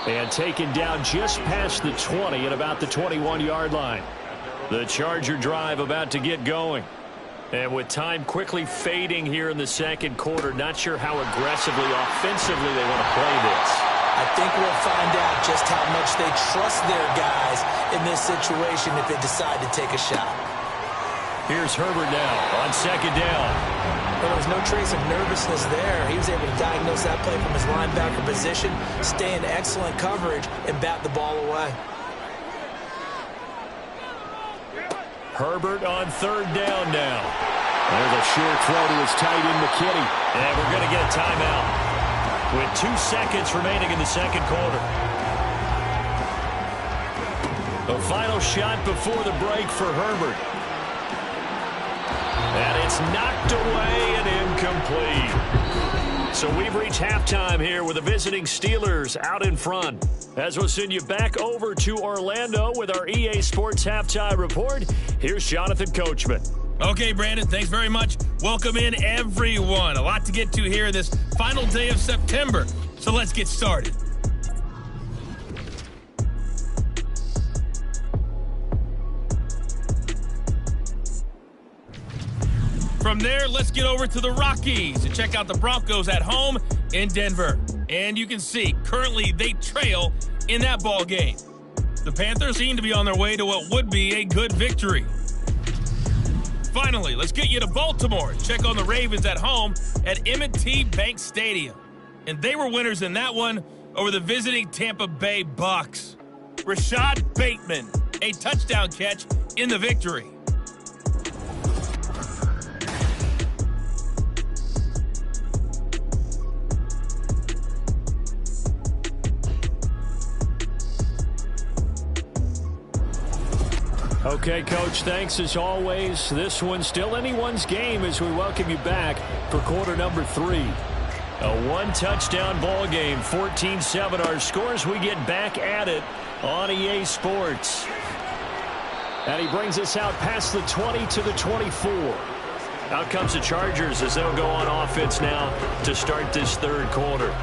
And taken down just past the 20 at about the 21-yard line. The Charger drive about to get going. And with time quickly fading here in the second quarter, not sure how aggressively, offensively they want to play this. I think we'll find out just how much they trust their guys in this situation if they decide to take a shot. Here's Herbert now on second down. There was no trace of nervousness there. He was able to diagnose that play from his linebacker position, stay in excellent coverage, and bat the ball away. Herbert on third down now. There's a short throw to his tight end, McKinney. And we're going to get a timeout with 2 seconds remaining in the second quarter. The final shot before the break for Herbert. And it's knocked away and incomplete. So we've reached halftime here with the visiting Steelers out in front. As we'll send you back over to Orlando with our EA Sports Halftime Report, here's Jonathan Coachman. Okay, Brandon, thanks very much. Welcome in, everyone. A lot to get to here this final day of September. So let's get started. From there, let's get over to the Rockies and check out the Broncos at home in Denver. And you can see, currently they trail in that ball game. The Panthers seem to be on their way to what would be a good victory. Finally, let's get you to Baltimore. Check on the Ravens at home at M&T Bank Stadium. And they were winners in that one over the visiting Tampa Bay Bucks. Rashad Bateman, a touchdown catch in the victory. Okay, Coach, thanks as always. This one's still anyone's game as we welcome you back for quarter number 3. A one-touchdown ball game, 14-7 our scores. We get back at it on EA Sports. And he brings us out past the 20 to the 24. Out comes the Chargers as they'll go on offense now to start this third quarter.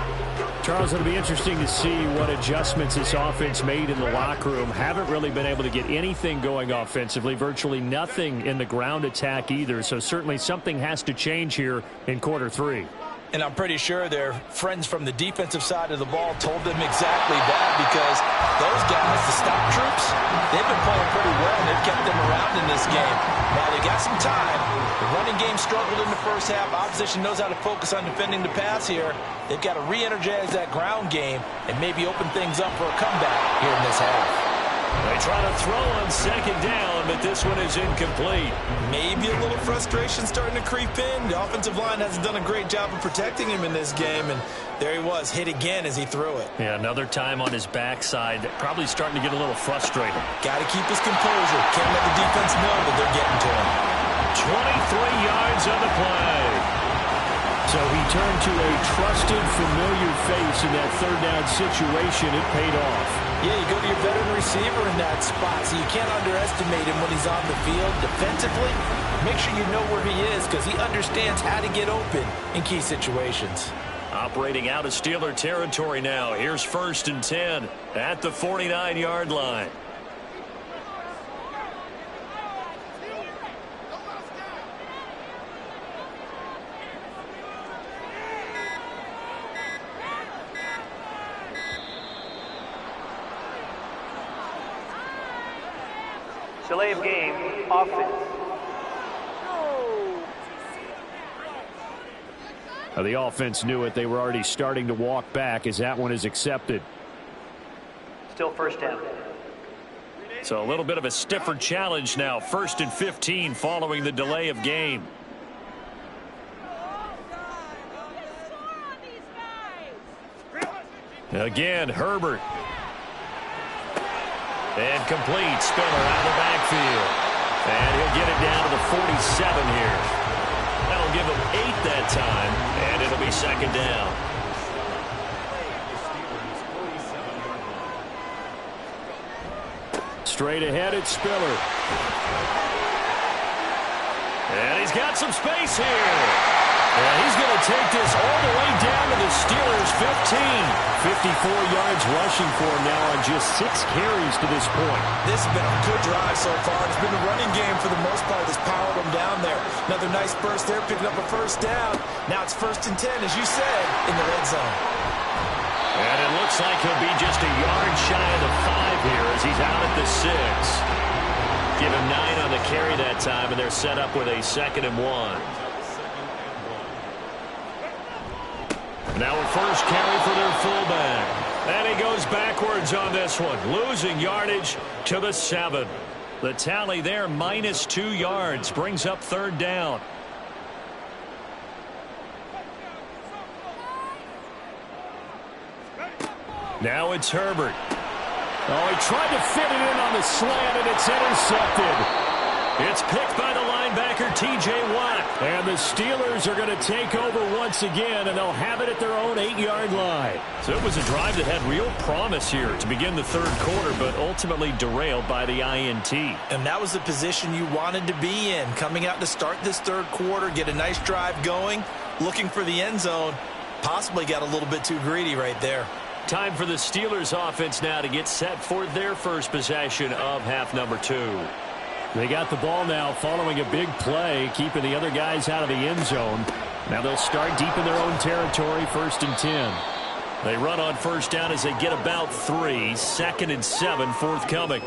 Charles, it'll be interesting to see what adjustments this offense made in the locker room. Haven't really been able to get anything going offensively, virtually nothing in the ground attack either. So certainly something has to change here in quarter 3. And I'm pretty sure their friends from the defensive side of the ball told them exactly that, because those guys, the stop troops, they've been playing pretty well, and they've kept them around in this game. Now, they got some time. The running game struggled in the first half. Opposition knows how to focus on defending the pass here. They've got to re-energize that ground game and maybe open things up for a comeback here in this half. They try to throw on second down. that this one is incomplete. Maybe a little frustration starting to creep in. The offensive line hasn't done a great job of protecting him in this game, and there he was, hit again as he threw it. Yeah, another time on his backside, probably starting to get a little frustrated. Got to keep his composure. Can't let the defense know that they're getting to him. 23 yards on the play. So he turned to a trusted, familiar face in that third down situation. It paid off. Yeah, you go to your veteran receiver in that spot, so you can't underestimate him when he's on the field. Defensively, make sure you know where he is because he understands how to get open in key situations. Operating out of Steeler territory now. Here's 1st and 10 at the 49-yard line. Delay of game, offense. The offense knew it. They were already starting to walk back as that one is accepted. Still 1st down. So a little bit of a stiffer challenge now. 1st and 15 following the delay of game. Again, Herbert. And complete. Spiller out of the backfield. And he'll get it down to the 47 here. That'll give him 8 that time. And it'll be 2nd down. Straight ahead, it's Spiller. And he's got some space here. And he's going to take this all the way down to the Steelers' 15. 54 yards rushing for him now on just 6 carries to this point. This has been a good drive so far. It's been a running game for the most part that's powered him down there. Another nice burst there, picking up a 1st down. Now it's 1st and 10, as you said, in the red zone. And it looks like he'll be just a yard shy of the 5 here as he's out at the 6. Give him 9 on the carry that time, and they're set up with a 2nd and 1. Now a 1st carry for their fullback. And he goes backwards on this one, losing yardage to the 7. The tally there, -2 yards, brings up 3rd down. Now it's Herbert. Oh, he tried to fit it in on the slant, and it's intercepted. It's picked by the linebacker, T.J. Watt. And the Steelers are going to take over once again, and they'll have it at their own 8-yard line. So it was a drive that had real promise here to begin the 3rd quarter, but ultimately derailed by the INT. And that was the position you wanted to be in, coming out to start this 3rd quarter, get a nice drive going, looking for the end zone. Possibly got a little bit too greedy right there. Time for the Steelers offense now to get set for their first possession of half number 2. They got the ball now following a big play, keeping the other guys out of the end zone. Now they'll start deep in their own territory, 1st and 10. They run on 1st down as they get about 3. 2nd and 7 forthcoming.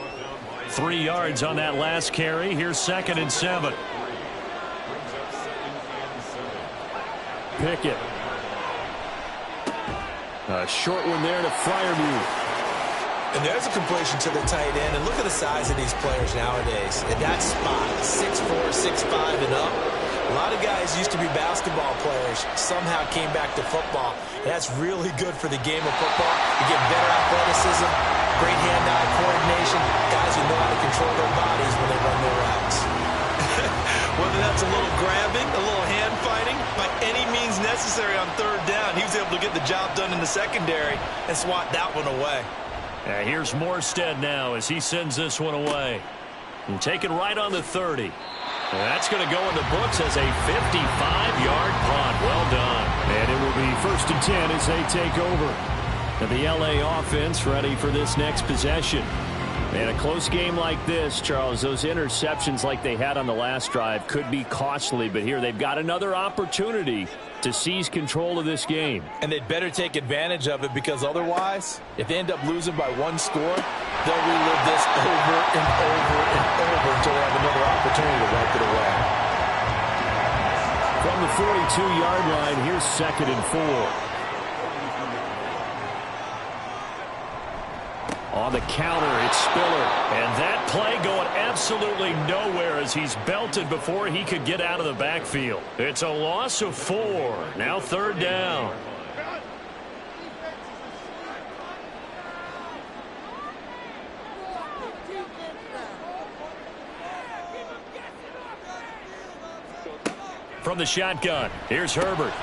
3 yards on that last carry. Here's 2nd and 7. Pickett. A short one there to Freiermuth. And there's a completion to the tight end. And look at the size of these players nowadays. In that spot, 6'4", 6'5", and up. A lot of guys used to be basketball players, somehow came back to football. And that's really good for the game of football. You get better athleticism, great hand-eye coordination, guys who know how to control their bodies when they run their routes. Whether that's a little grabbing, a little hand fighting, by any means necessary on 3rd down, he was able to get the job done in the secondary and swat that one away. Here's Morstead now as he sends this one away. And taken right on the 30. And that's going to go in the books as a 55-yard punt. Well done. And it will be 1st and 10 as they take over. And the LA offense ready for this next possession. And a close game like this, Charles, those interceptions like they had on the last drive could be costly. But here they've got another opportunity to seize control of this game. And they'd better take advantage of it because otherwise, if they end up losing by 1 score, they'll relive this over and over and over until they have another opportunity to wipe it away. From the 42-yard line, here's 2nd and 4. On the counter, it's Spiller. And that play going absolutely nowhere as he's belted before he could get out of the backfield. It's a loss of 4. Now 3rd down. From the shotgun, here's Herbert.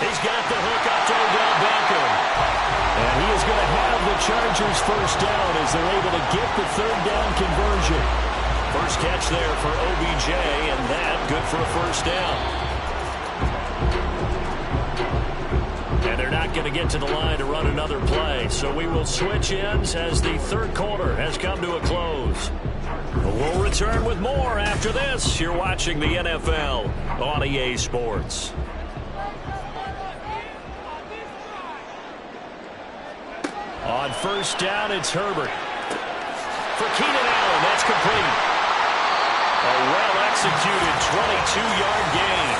He's got the hook up to Odell Beckham. And he is going to have the Chargers first down as they're able to get the 3rd down conversion. First catch there for OBJ, and that good for a first down. And they're not going to get to the line to run another play, so we will switch ends as the 3rd quarter has come to a close. We'll return with more after this. You're watching the NFL on EA Sports. On first down, it's Herbert. For Keenan Allen, that's complete. A well-executed 22-yard gain.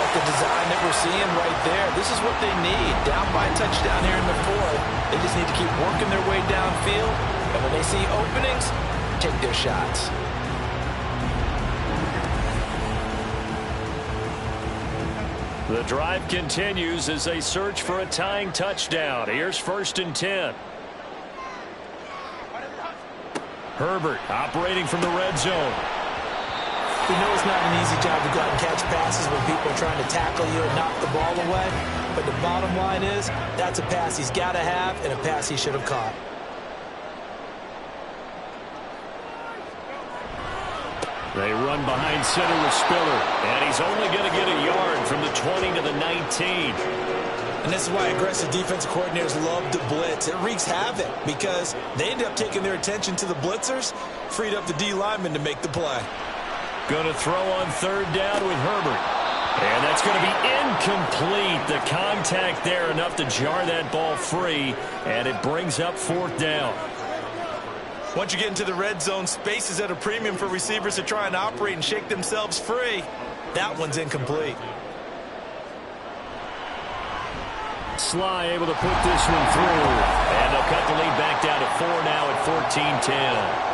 Like the design that we're seeing right there. This is what they need. Down by a touchdown here in the 4th. They just need to keep working their way downfield. And when they see openings, take their shots. The drive continues as they search for a tying touchdown. Here's 1st and 10. Herbert operating from the red zone. We know it's not an easy job to go out and catch passes when people are trying to tackle you and knock the ball away. But the bottom line is that's a pass he's got to have and a pass he should have caught. They run behind center with Spiller, and he's only going to get a yard from the 20 to the 19. And this is why aggressive defensive coordinators love to blitz. It wreaks havoc because they end up taking their attention to the blitzers, freed up the D lineman to make the play. Going to throw on 3rd down with Herbert. And that's going to be incomplete. The contact there enough to jar that ball free, and it brings up 4th down. Once you get into the red zone, space is at a premium for receivers to try and operate and shake themselves free. That one's incomplete. Sly able to put this one through. And they'll cut the lead back down to 4 now at 14-10.